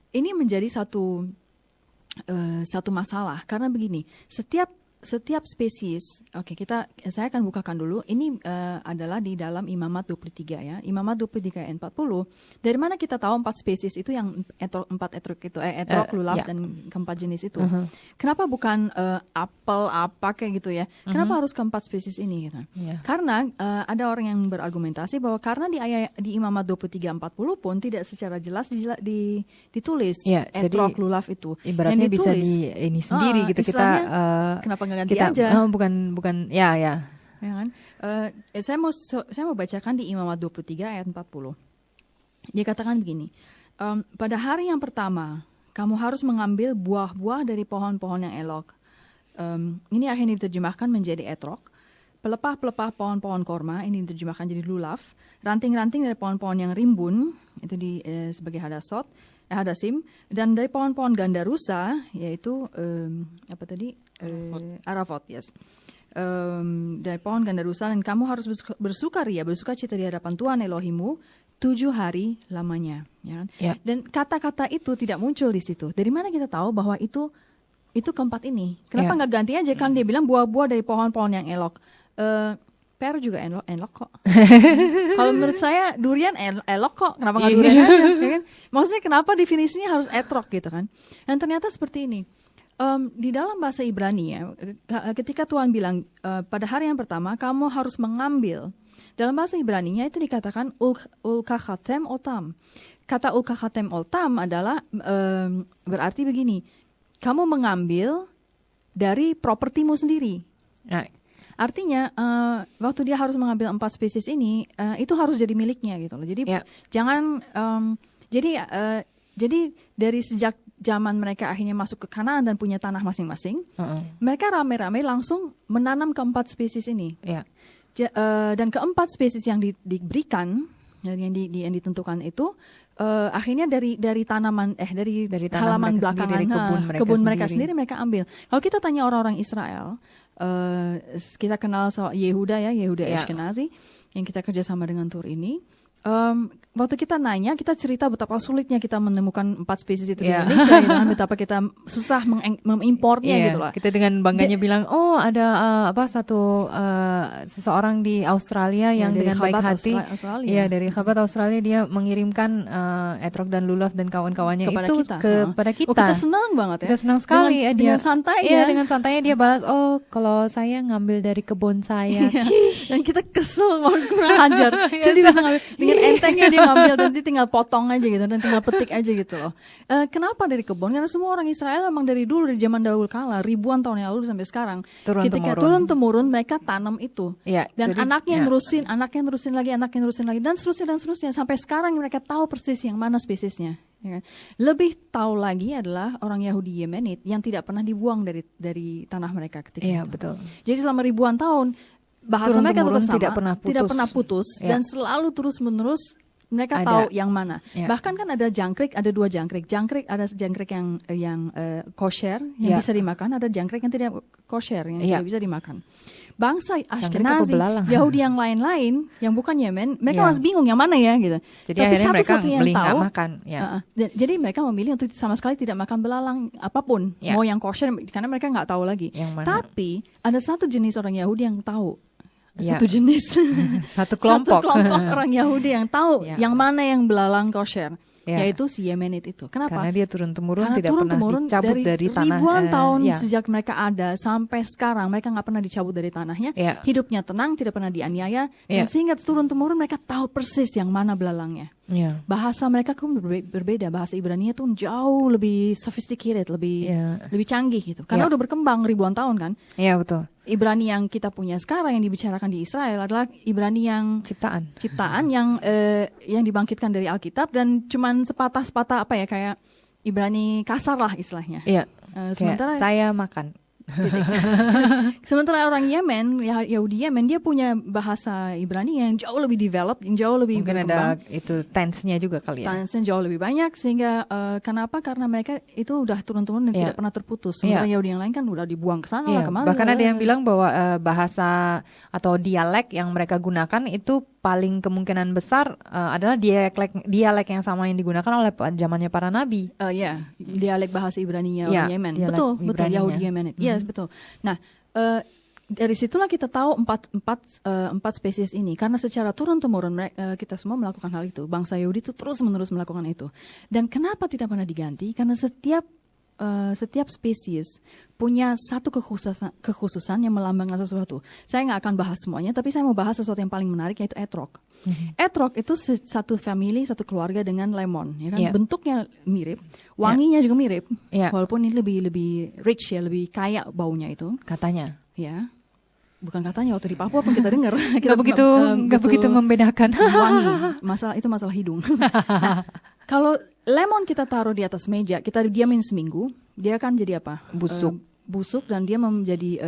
Speaker 5: Ini menjadi satu masalah karena begini, setiap spesies, saya akan bukakan dulu. Ini adalah di dalam Imamat 23 ya. Imamat 23 ayat 40. Dari mana kita tahu 4 spesies itu yang etrog, lulav dan keempat jenis itu? Kenapa bukan apel apa kayak gitu ya? Kenapa harus keempat spesies ini? Gitu?
Speaker 4: Yeah.
Speaker 5: Karena ada orang yang berargumentasi bahwa karena di Imamat 23 40 pun tidak secara jelas ditulis etrog, lulav itu.
Speaker 4: Ibaratnya bisa ini sendiri gitu kita.
Speaker 5: Kenapa ganti aja?
Speaker 4: Bukan ya.
Speaker 5: Ya kan? Saya mau bacakan di Imamat 23 ayat 40. Dia katakan begini, pada hari yang pertama kamu harus mengambil buah-buah dari pohon-pohon yang elok. Ini akhirnya diterjemahkan menjadi etrog. Pelepah-pelepah pohon-pohon korma ini diterjemahkan jadi lulav. Ranting-ranting dari pohon-pohon yang rimbun itu sebagai hadasim, dan dari pohon-pohon gandarusa yaitu aravot, yes. Dari pohon gandarusa, dan kamu harus bersukacita di hadapan Tuhan Elohimu 7 hari lamanya, ya kan?
Speaker 4: Yeah.
Speaker 5: Dan kata-kata itu tidak muncul di situ. Dari mana kita tahu bahwa itu keempat ini? Kenapa nggak ganti aja, kan dia bilang buah-buah dari pohon-pohon yang elok. Per juga elok kok. Kalau menurut saya durian elok kok. Kenapa nggak durian aja? Ya kan? Maksudnya kenapa definisinya harus etrog gitu kan? Dan ternyata seperti ini. Di dalam bahasa Ibrani ya, ketika Tuhan bilang pada hari yang pertama kamu harus mengambil. Dalam bahasa Ibraninya itu dikatakan ulkachatem otam. Kata ulkachatem otam adalah berarti begini. Kamu mengambil dari propertimu sendiri. Nah, artinya waktu dia harus mengambil 4 spesies ini, itu harus jadi miliknya gitu loh. Jadi jangan jadi dari sejak zaman mereka akhirnya masuk ke Kanaan dan punya tanah masing-masing, mereka rame-rame langsung menanam keempat spesies ini. Dan keempat spesies yang diberikan, yang ditentukan itu akhirnya dari tanaman dari halaman belakang, kebun mereka sendiri mereka ambil. Kalau kita tanya orang-orang Israel, kita kenal soal Yehuda Ashkenazi yang kita kerjasama dengan tur ini. Waktu kita nanya, kita cerita betapa sulitnya kita menemukan 4 spesies itu di Indonesia, gitu kan, betapa kita susah mengimportnya gitu loh.
Speaker 4: Kita dengan bangganya bilang, oh ada seseorang di Australia yang dengan baik hati, dari khabat Australia dia mengirimkan etrog dan lulav dan kawan-kawannya itu kepada kita.
Speaker 5: Oh, kita senang banget ya.
Speaker 4: Kita senang sekali
Speaker 5: dengan santai.
Speaker 4: Dengan santainya dia balas, oh kalau saya ngambil dari kebun saya.
Speaker 5: Dan kita kesel mau kurang ajar. Jadi bisa ngambil dengan entengnya dia ngambil dan dia tinggal potong aja gitu dan tinggal petik aja gitu loh. Kenapa dari kebun? Karena semua orang Israel memang dari dulu, dari zaman dahulu kala, ribuan tahun yang lalu sampai sekarang, turun temurun mereka tanam itu. Dan anaknya nerusin lagi dan seterusnya sampai sekarang mereka tahu persis yang mana spesiesnya. Ya. Lebih tahu lagi adalah orang Yahudi Yemenit yang tidak pernah dibuang dari tanah mereka ketika itu.
Speaker 4: Betul.
Speaker 5: Jadi selama ribuan tahun bahasa mereka tetap sama, tidak pernah putus dan selalu terus-menerus mereka tahu yang mana. Bahkan kan ada jangkrik, ada 2 jangkrik. Ada jangkrik yang kosher yang bisa dimakan, ada jangkrik yang tidak kosher yang tidak bisa dimakan. Bangsa Ashkenazi, Yahudi yang lain-lain yang bukan Yemen, mereka masih bingung yang mana ya gitu.
Speaker 4: Jadi
Speaker 5: tapi
Speaker 4: satu-satunya
Speaker 5: yang tahu
Speaker 4: makan.
Speaker 5: Jadi mereka memilih untuk sama sekali tidak makan belalang apapun, mau yang kosher karena mereka nggak tahu lagi. Tapi ada satu jenis orang Yahudi yang tahu. Satu jenis,
Speaker 4: satu kelompok
Speaker 5: orang Yahudi yang tahu yang mana yang belalang kosher, yaitu si Yemenit itu. Kenapa?
Speaker 4: Karena dia turun-temurun tidak pernah dicabut dari tanah.
Speaker 5: Ribuan tahun sejak mereka ada sampai sekarang mereka nggak pernah dicabut dari tanahnya. Hidupnya tenang, tidak pernah dianiaya, dan sehingga turun-temurun mereka tahu persis yang mana belalangnya. Bahasa mereka kan berbeda. Bahasa Ibrani itu jauh lebih sophisticated, lebih canggih gitu. Karena udah berkembang ribuan tahun kan.
Speaker 4: Iya betul.
Speaker 5: Ibrani yang kita punya sekarang yang dibicarakan di Israel adalah Ibrani yang ciptaan yang dibangkitkan dari Alkitab dan cuman sepatah-sepatah kayak Ibrani kasar lah istilahnya.
Speaker 4: Sementara saya makan.
Speaker 5: Sementara orang Yemen, Yahudi Yemen, dia punya bahasa Ibrani yang jauh lebih develop, yang jauh lebih
Speaker 4: mungkin
Speaker 5: berkembang.
Speaker 4: Ada itu tense-nya juga kali ya.
Speaker 5: Tense-nya jauh lebih banyak sehingga kenapa? Karena mereka itu udah turun-turun dan tidak pernah terputus. Sementara Yahudi yang lain kan udah dibuang ke sana kemana.
Speaker 4: Bahkan ada yang bilang bahwa bahasa atau dialek yang mereka gunakan itu paling kemungkinan besar adalah dialek yang sama yang digunakan oleh zamannya para nabi. Dialek bahasa Ibrani-nya orang Yemen. Betul, Yahudi Yemen. Betul. Nah, dari situlah kita tahu empat spesies ini karena secara turun-temurun kita semua melakukan hal itu. Bangsa Yahudi itu terus-menerus melakukan itu. Dan kenapa tidak pernah diganti? Karena setiap spesies punya satu kekhususan yang melambangkan sesuatu. Saya nggak akan bahas semuanya, tapi saya mau bahas sesuatu yang paling menarik yaitu etrog. Etrog itu satu family, satu keluarga dengan lemon, ya kan? Bentuknya mirip, wanginya juga mirip, walaupun ini lebih rich ya, lebih kaya baunya itu. Katanya.
Speaker 5: Ya, bukan katanya, waktu di Papua pun kita dengar.
Speaker 4: Nggak begitu membedakan.
Speaker 5: Wangi, masalah hidung. Nah, kalau lemon kita taruh di atas meja, kita diamin seminggu, dia akan jadi apa? Busuk dan dia menjadi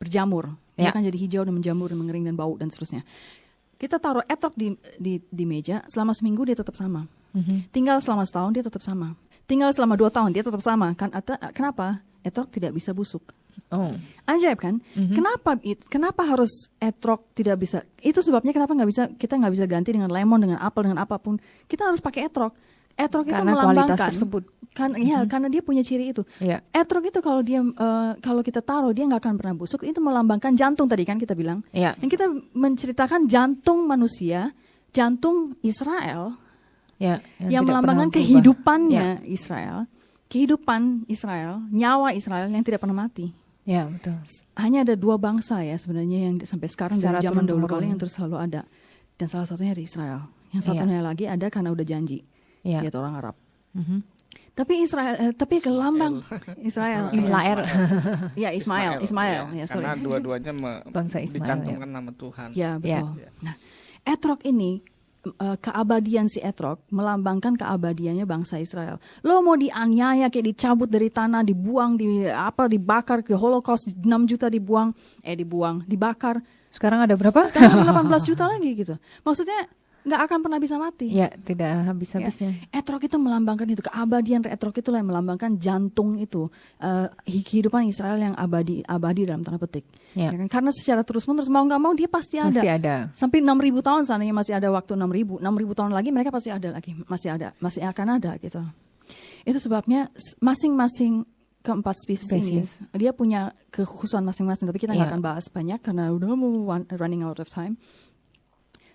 Speaker 5: berjamur. Dia akan jadi hijau dan menjamur dan mengering dan bau dan seterusnya. Kita taruh etrog di meja, selama seminggu dia tetap sama. Tinggal selama setahun dia tetap sama. Tinggal selama 2 tahun dia tetap sama. Kenapa? Etrog tidak bisa busuk. Ajaib kan? Kenapa harus etrog tidak bisa? Itu sebabnya kenapa kita nggak bisa ganti dengan lemon, dengan apel, dengan apapun. Kita harus pakai etrog. Etrog itu melambangkan kualitas tersebut. Karena dia punya ciri itu. Etrog itu kalau kita taruh dia nggak akan pernah busuk. Itu melambangkan jantung tadi kan kita bilang. Dan kita menceritakan jantung manusia, jantung Israel, yang melambangkan kehidupannya Israel, kehidupan Israel, nyawa Israel yang tidak pernah mati.
Speaker 4: Ya betul.
Speaker 5: Hanya ada 2 bangsa ya sebenarnya yang sampai sekarang dari zaman dahulu kali yang terus selalu ada. Dan salah satunya dari Israel. Yang satunya lagi ada karena udah janji. Yaitu orang Arab. Tapi lambang Ismail. Ya Ismail.
Speaker 3: Karena dua-duanya
Speaker 4: bangsa Ismail,
Speaker 3: dicantumkan nama Tuhan.
Speaker 5: Ya betul. Nah, etrog ini keabadian si etrog melambangkan keabadiannya bangsa Israel. Lo mau dianiaya kayak dicabut dari tanah, dibuang, dibakar ke Holocaust, 6 juta dibakar.
Speaker 4: Sekarang ada berapa?
Speaker 5: Sekarang 18 juta lagi gitu. Maksudnya nggak akan pernah bisa mati.
Speaker 4: Ya, tidak habis-habisnya.
Speaker 5: Etrog itu melambangkan itu, keabadian etrog itu yang melambangkan jantung itu, kehidupan Israel yang abadi dalam tanda petik. Ya kan? Karena secara terus-menerus mau nggak mau dia pasti ada.
Speaker 4: Masih ada.
Speaker 5: Sampai 6.000 tahun seandainya masih ada waktu 6.000 tahun lagi mereka pasti ada lagi, masih akan ada gitu. Itu sebabnya masing-masing keempat spesies ini dia punya kekhususan masing-masing, tapi kita nggak akan bahas banyak karena udah mau running out of time.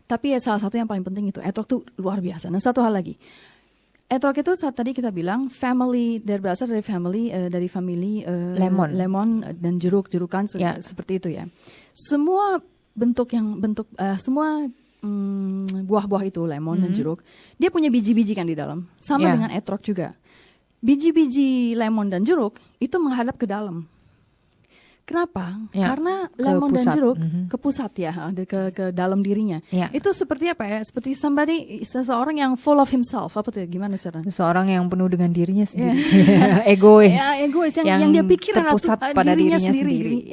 Speaker 5: Tapi salah satu yang paling penting itu etrog tuh luar biasa. Nah, satu hal lagi, etrog itu saat tadi kita bilang berasal dari family lemon dan jerukan seperti itu ya. Semua semua buah-buah itu lemon dan jeruk, dia punya biji-biji kan di dalam. Sama dengan etrog juga. Biji-biji lemon dan jeruk itu menghadap ke dalam. Kenapa? Karena lemon dan jeruk ke pusat ke dalam dirinya. Itu seperti apa ya? Seperti seseorang yang full of himself. Apa tuh? Gimana cara?
Speaker 4: Seseorang yang penuh dengan dirinya sendiri. Egois.
Speaker 5: Egois yang dia pikirkan
Speaker 4: terpusat pada dirinya sendiri.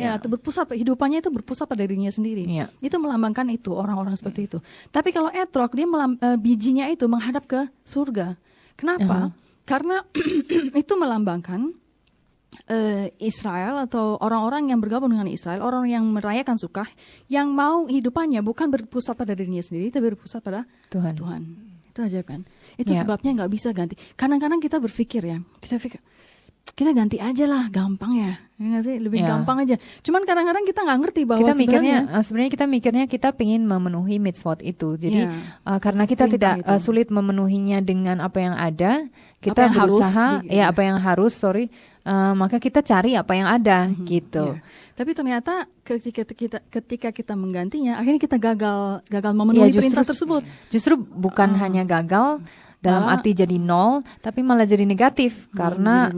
Speaker 5: Hidupannya itu berpusat pada dirinya sendiri. Itu melambangkan itu orang-orang seperti itu. Tapi kalau etrog dia bijinya itu menghadap ke surga. Kenapa? Karena itu melambangkan Israel atau orang-orang yang bergabung dengan Israel, orang yang merayakan Sukkah, yang mau hidupannya bukan berpusat pada dirinya sendiri, tapi berpusat pada Tuhan. Itu aja kan. Itu sebabnya nggak bisa ganti. Kadang-kadang kita berpikir kita ganti aja lah, gampang ya nggak sih, lebih gampang aja. Cuman kadang-kadang kita nggak ngerti bahwa
Speaker 4: sebenarnya kita mikirnya kita pengen memenuhi mitzvot itu. Jadi karena kita tidak sulit memenuhinya dengan apa yang ada, kita berusaha apa yang harus, maka kita cari apa yang ada gitu.
Speaker 5: Tapi ternyata ketika kita menggantinya, akhirnya kita gagal memenuhi perintah tersebut.
Speaker 4: Justru bukan hanya gagal dalam arti jadi nol, tapi malah jadi negatif karena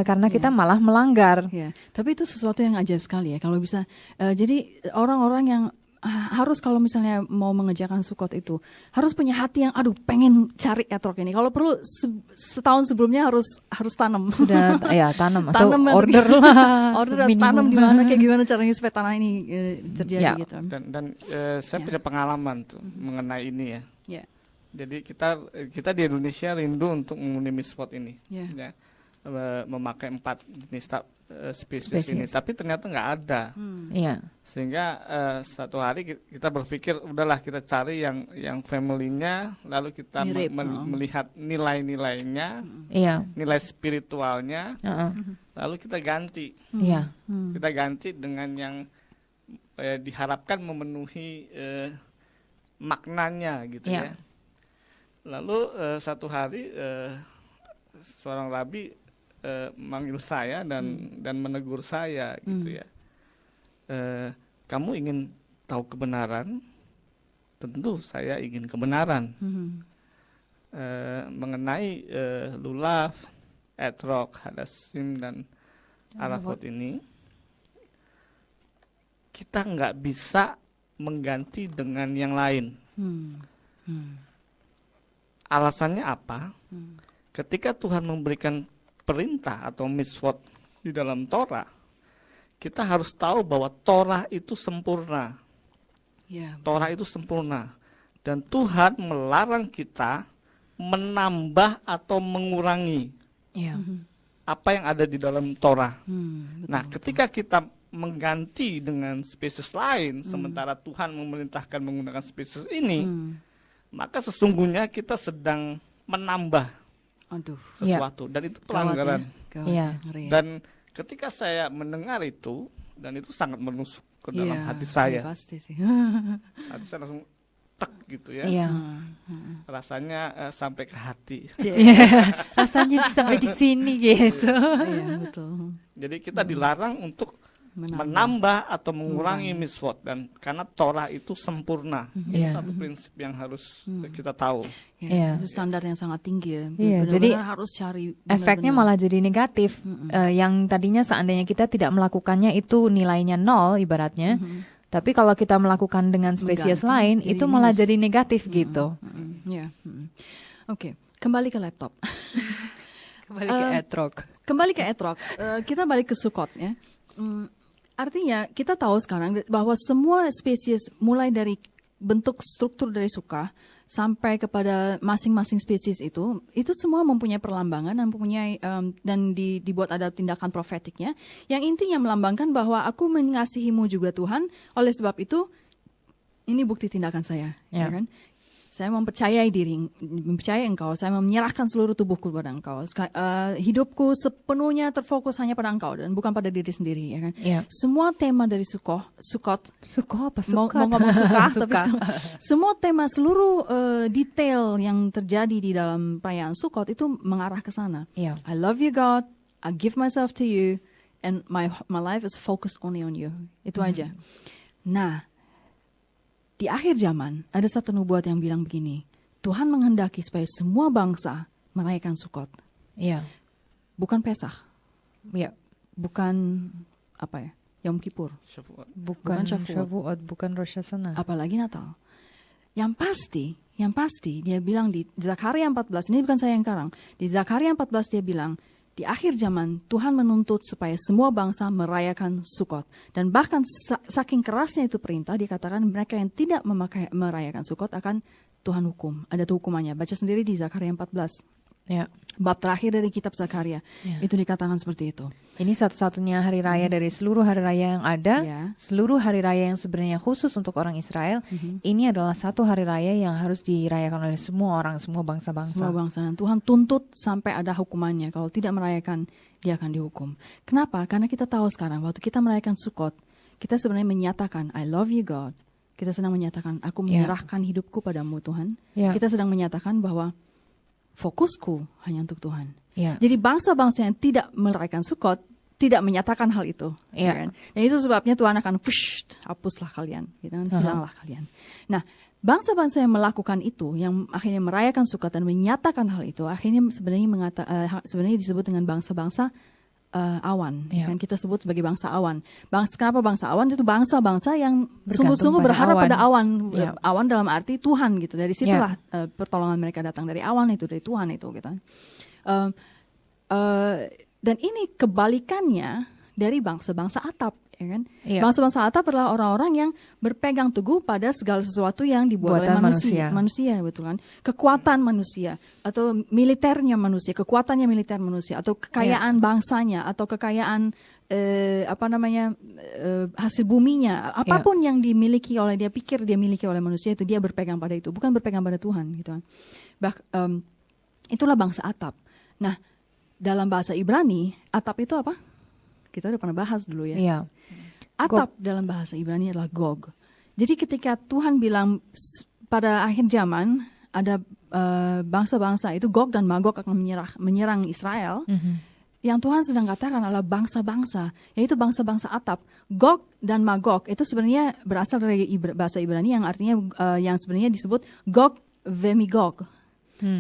Speaker 4: karena kita malah melanggar.
Speaker 5: Tapi itu sesuatu yang ajaib sekali ya kalau bisa. Jadi orang-orang yang harus kalau misalnya mau mengerjakan Sukkot itu harus punya hati yang pengen cari etrog ini. Kalau perlu setahun sebelumnya harus tanam.
Speaker 4: Sudah tanam atau order lah.
Speaker 5: Order tanam di mana, kayak gimana caranya supaya tanah ini terjadi gitu.
Speaker 3: Dan saya punya pengalaman tuh mengenai ini ya. Jadi kita di Indonesia rindu untuk memenuhi mitzvot ini, memakai 4 jenis spesies ini, tapi ternyata nggak ada. Sehingga satu hari kita berpikir udahlah kita cari yang family-nya, lalu kita melihat nilai-nilainya, nilai spiritualnya, lalu kita ganti. Kita ganti dengan yang diharapkan memenuhi maknanya gitu ya. Lalu satu hari seorang rabi manggil saya dan menegur saya gitu ya. Kamu ingin tahu kebenaran? Tentu saya ingin kebenaran. Mengenai lulav, etrog, hadasim dan arafot ini, kita nggak bisa mengganti dengan yang lain. Alasannya apa? Ketika Tuhan memberikan perintah atau mitzvot di dalam Torah, kita harus tahu bahwa Torah itu sempurna. Torah itu sempurna. Dan Tuhan melarang kita menambah atau mengurangi apa yang ada di dalam Torah. Ketika kita mengganti dengan spesies lain, sementara Tuhan memerintahkan menggunakan spesies ini, maka sesungguhnya kita sedang menambah sesuatu, dan itu pelanggaran. Dan ketika saya mendengar itu, dan itu sangat menusuk ke dalam hati saya.
Speaker 5: Pasti sih.
Speaker 3: Hati saya langsung tek gitu ya. Rasanya sampai ke hati.
Speaker 4: Rasanya sampai di sini gitu.
Speaker 5: Betul.
Speaker 3: Jadi kita dilarang untuk menambah atau mengurangi mitzvot, dan karena Torah itu sempurna. Ini satu prinsip yang harus kita tahu.
Speaker 5: Itu standar yang sangat tinggi ya.
Speaker 4: Jadi
Speaker 5: harus cari
Speaker 4: efeknya malah jadi negatif. Yang tadinya seandainya kita tidak melakukannya itu nilainya 0 ibaratnya. Tapi kalau kita melakukan dengan spesies lain itu malah jadi negatif gitu.
Speaker 5: Oke, kembali ke laptop.
Speaker 4: Kembali ke
Speaker 5: etrog. Kita balik ke Sukkot ya. Artinya kita tahu sekarang bahwa semua spesies mulai dari bentuk struktur dari Sukkah sampai kepada masing-masing spesies itu semua mempunyai perlambangan dan mempunyai dan dibuat ada tindakan profetiknya yang intinya melambangkan bahwa aku mengasihimu juga Tuhan, oleh sebab itu ini bukti tindakan saya, ya kan? Saya mempercayai mempercayai engkau, saya menyerahkan seluruh tubuhku kepada engkau. Hidupku sepenuhnya terfokus hanya pada engkau dan bukan pada diri sendiri, ya kan? Semua tema dari Sukkot, mau ngomong Sukkah, tapi semua tema, seluruh detail yang terjadi di dalam perayaan Sukkot itu mengarah ke sana. I love you God, I give myself to you, and my life is focused only on you. Itu aja. Nah, di akhir zaman, ada satu nubuat yang bilang begini, Tuhan menghendaki supaya semua bangsa merayakan Sukkot. Bukan Pesach. Bukan Yom Kippur.
Speaker 4: Bukan Shavuot, bukan Rosh Hashanah.
Speaker 5: Apalagi Natal. Yang pasti dia bilang di Zakaria 14, ini bukan saya yang karang. Di Zakaria 14 dia bilang, di akhir zaman Tuhan menuntut supaya semua bangsa merayakan Sukkot. Dan bahkan saking kerasnya itu perintah, dikatakan mereka yang tidak merayakan Sukkot akan Tuhan hukum. Ada tuh hukumannya. Baca sendiri di Zakaria 14. Bab terakhir dari kitab Zakaria. Itu dikatakan seperti itu.
Speaker 4: Ini satu-satunya hari raya dari seluruh hari raya yang ada. Seluruh hari raya yang sebenarnya khusus untuk orang Israel. Ini adalah satu hari raya yang harus dirayakan oleh semua orang, semua bangsa-bangsa.
Speaker 5: Semua bangsa. Dan Tuhan tuntut sampai ada hukumannya. Kalau tidak merayakan, dia akan dihukum. Kenapa? Karena kita tahu sekarang, waktu kita merayakan Sukkot, kita sebenarnya menyatakan, I love you God. Kita sedang menyatakan, aku menyerahkan hidupku padamu Tuhan. Kita sedang menyatakan bahwa fokusku hanya untuk Tuhan. Jadi bangsa-bangsa yang tidak merayakan Sukkot tidak menyatakan hal itu. Kan? Dan itu sebabnya Tuhan akan hapuslah kalian, gitu kan? Hilanglah kalian. Nah, bangsa-bangsa yang melakukan itu, yang akhirnya merayakan Sukkot dan menyatakan hal itu, akhirnya sebenarnya disebut dengan bangsa-bangsa awan. Kan kita sebut sebagai bangsa awan. Kenapa bangsa awan? Itu bangsa-bangsa yang sungguh-sungguh berharap pada awan. Awan dalam arti Tuhan gitu. Dari situlah pertolongan mereka datang, dari awan itu, dari Tuhan itu gitu. Dan ini kebalikannya dari bangsa-bangsa atap. Ya kan? Bangsa-bangsa atap adalah orang-orang yang berpegang teguh pada segala sesuatu yang dibuat oleh manusia, betul kan? Kekuatan manusia atau militernya manusia, kekuatannya militer manusia atau kekayaan bangsanya atau kekayaan hasil buminya, apapun yang dimiliki oleh dia pikir dia miliki oleh manusia itu dia berpegang pada itu, bukan berpegang pada Tuhan, gitu kan? Itulah bangsa atap. Nah, dalam bahasa Ibrani, atap itu apa? Kita udah pernah bahas dulu ya. Atap dalam bahasa Ibrani adalah Gog. Jadi ketika Tuhan bilang pada akhir zaman ada bangsa-bangsa itu Gog dan Magog akan menyerang Israel, yang Tuhan sedang katakan adalah bangsa-bangsa, yaitu bangsa-bangsa atap. Gog dan Magog itu sebenarnya berasal dari bahasa Ibrani yang artinya yang sebenarnya disebut Gog Vemigog.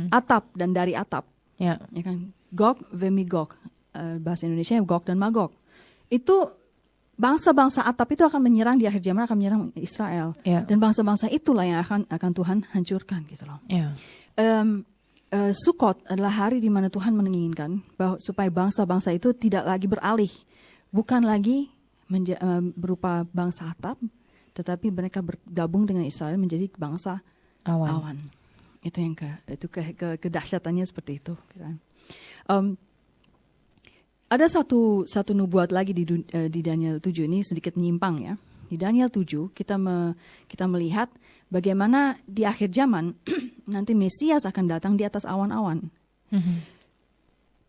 Speaker 5: Atap dan dari atap. Ya kan? Gog Vemigog. Bahasa Indonesia Gog dan Magog. Itu bangsa-bangsa atap itu akan menyerang di akhir zaman, akan menyerang Israel. Dan bangsa-bangsa itulah yang akan Tuhan hancurkan gitu loh. Sukkot adalah hari di mana Tuhan menginginkan bahwa supaya bangsa-bangsa itu tidak lagi beralih, bukan lagi berupa bangsa atap, tetapi mereka bergabung dengan Israel menjadi bangsa awan. Itu yang kedahsyatannya seperti itu. Ada satu nubuat lagi di Daniel 7 ini sedikit menyimpang ya. Di Daniel 7 kita melihat bagaimana di akhir zaman nanti Mesias akan datang di atas awan-awan.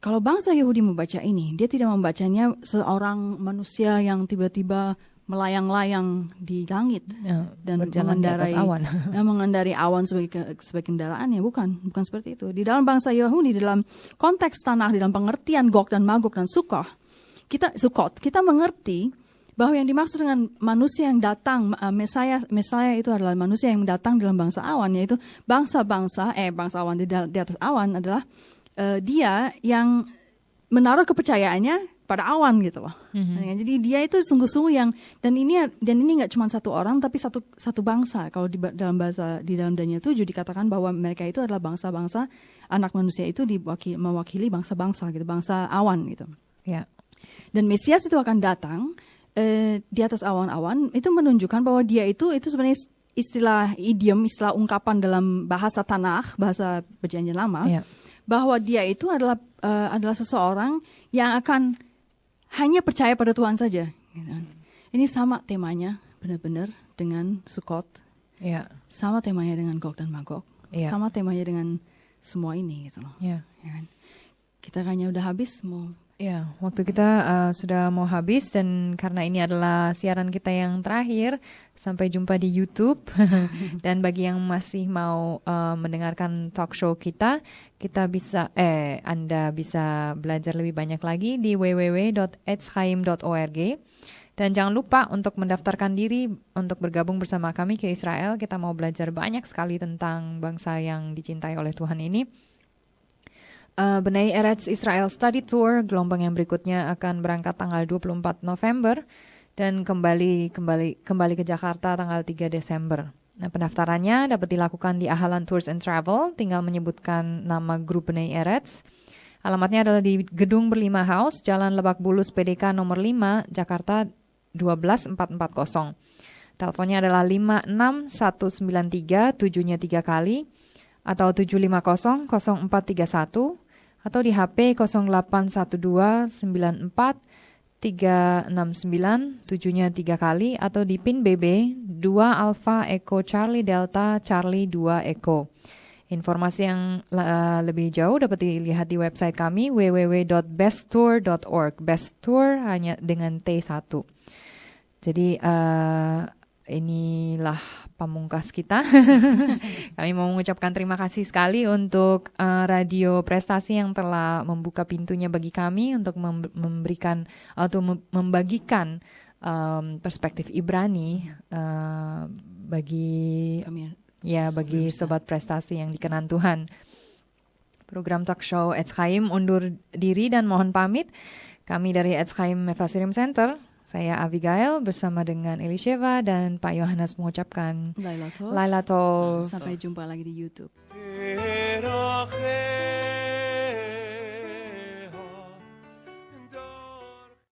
Speaker 5: Kalau bangsa Yahudi membaca ini, dia tidak membacanya seorang manusia yang tiba-tiba melayang-layang di langit dan mengendarai awan sebagai kendaraannya, bukan seperti itu. Di dalam bangsa Yahudi, di dalam konteks tanah, di dalam pengertian Gog dan Magog dan Sukkot, kita mengerti bahwa yang dimaksud dengan manusia yang datang, Mesaya itu adalah manusia yang datang dalam bangsa awan, yaitu bangsa awan di atas awan adalah dia yang menaruh kepercayaannya pada awan gitu loh. Jadi dia itu sungguh-sungguh yang dan ini nggak cuma satu orang tapi satu bangsa. Kalau di dalam Daniel 7 dikatakan bahwa mereka itu adalah bangsa-bangsa, anak manusia itu mewakili bangsa-bangsa gitu, bangsa awan gitu. Dan Mesias itu akan datang di atas awan-awan, itu menunjukkan bahwa dia itu sebenarnya istilah idiom, istilah ungkapan dalam bahasa Tanakh, bahasa Perjanjian Lama, bahwa dia itu adalah seseorang yang akan hanya percaya pada Tuhan saja. Gitu. Ini sama temanya benar-benar dengan Sukkot, sama temanya dengan Gog dan Magog, sama temanya dengan semua ini gitu loh. Ya kan? Kita kayaknya udah habis mau.
Speaker 4: Ya, waktu kita sudah mau habis dan karena ini adalah siaran kita yang terakhir, sampai jumpa di YouTube. Dan bagi yang masih mau mendengarkan talk show kita bisa Anda bisa belajar lebih banyak lagi di www.etzchaim.org. Dan jangan lupa untuk mendaftarkan diri untuk bergabung bersama kami ke Israel. Kita mau belajar banyak sekali tentang bangsa yang dicintai oleh Tuhan ini. Bnei Eretz Israel Study Tour gelombang yang berikutnya akan berangkat tanggal 24 November dan kembali ke Jakarta tanggal 3 Desember. Nah, pendaftarannya dapat dilakukan di Ahalan Tours and Travel, tinggal menyebutkan nama grup Bnei Eretz. Alamatnya adalah di Gedung Berlima House, Jalan Lebak Bulus PDK nomor 5, Jakarta 12440. Teleponnya adalah 56193, 7-nya 3 kali, atau 750-0431, atau di HP 081294 369 7-nya 3 kali, atau di PIN BB 2 Alpha Echo Charlie Delta Charlie 2 Echo. Informasi yang lebih jauh dapat dilihat di website kami www.besttour.org. Best Tour hanya dengan T1. Jadi inilah pamungkas kita. Kami mau mengucapkan terima kasih sekali untuk Radio Prestasi yang telah membuka pintunya bagi kami untuk memberikan atau membagikan perspektif Ibrani bagi sobat prestasi yang dikenan Tuhan. Program talk show Etzchaim undur diri dan mohon pamit. Kami dari Etzchaim Mevaserim Center, saya Abigail bersama dengan Elisheva dan Pak Yohanes mengucapkan
Speaker 5: Laila Tov.
Speaker 4: Laila Tov.
Speaker 5: Sampai jumpa lagi di YouTube.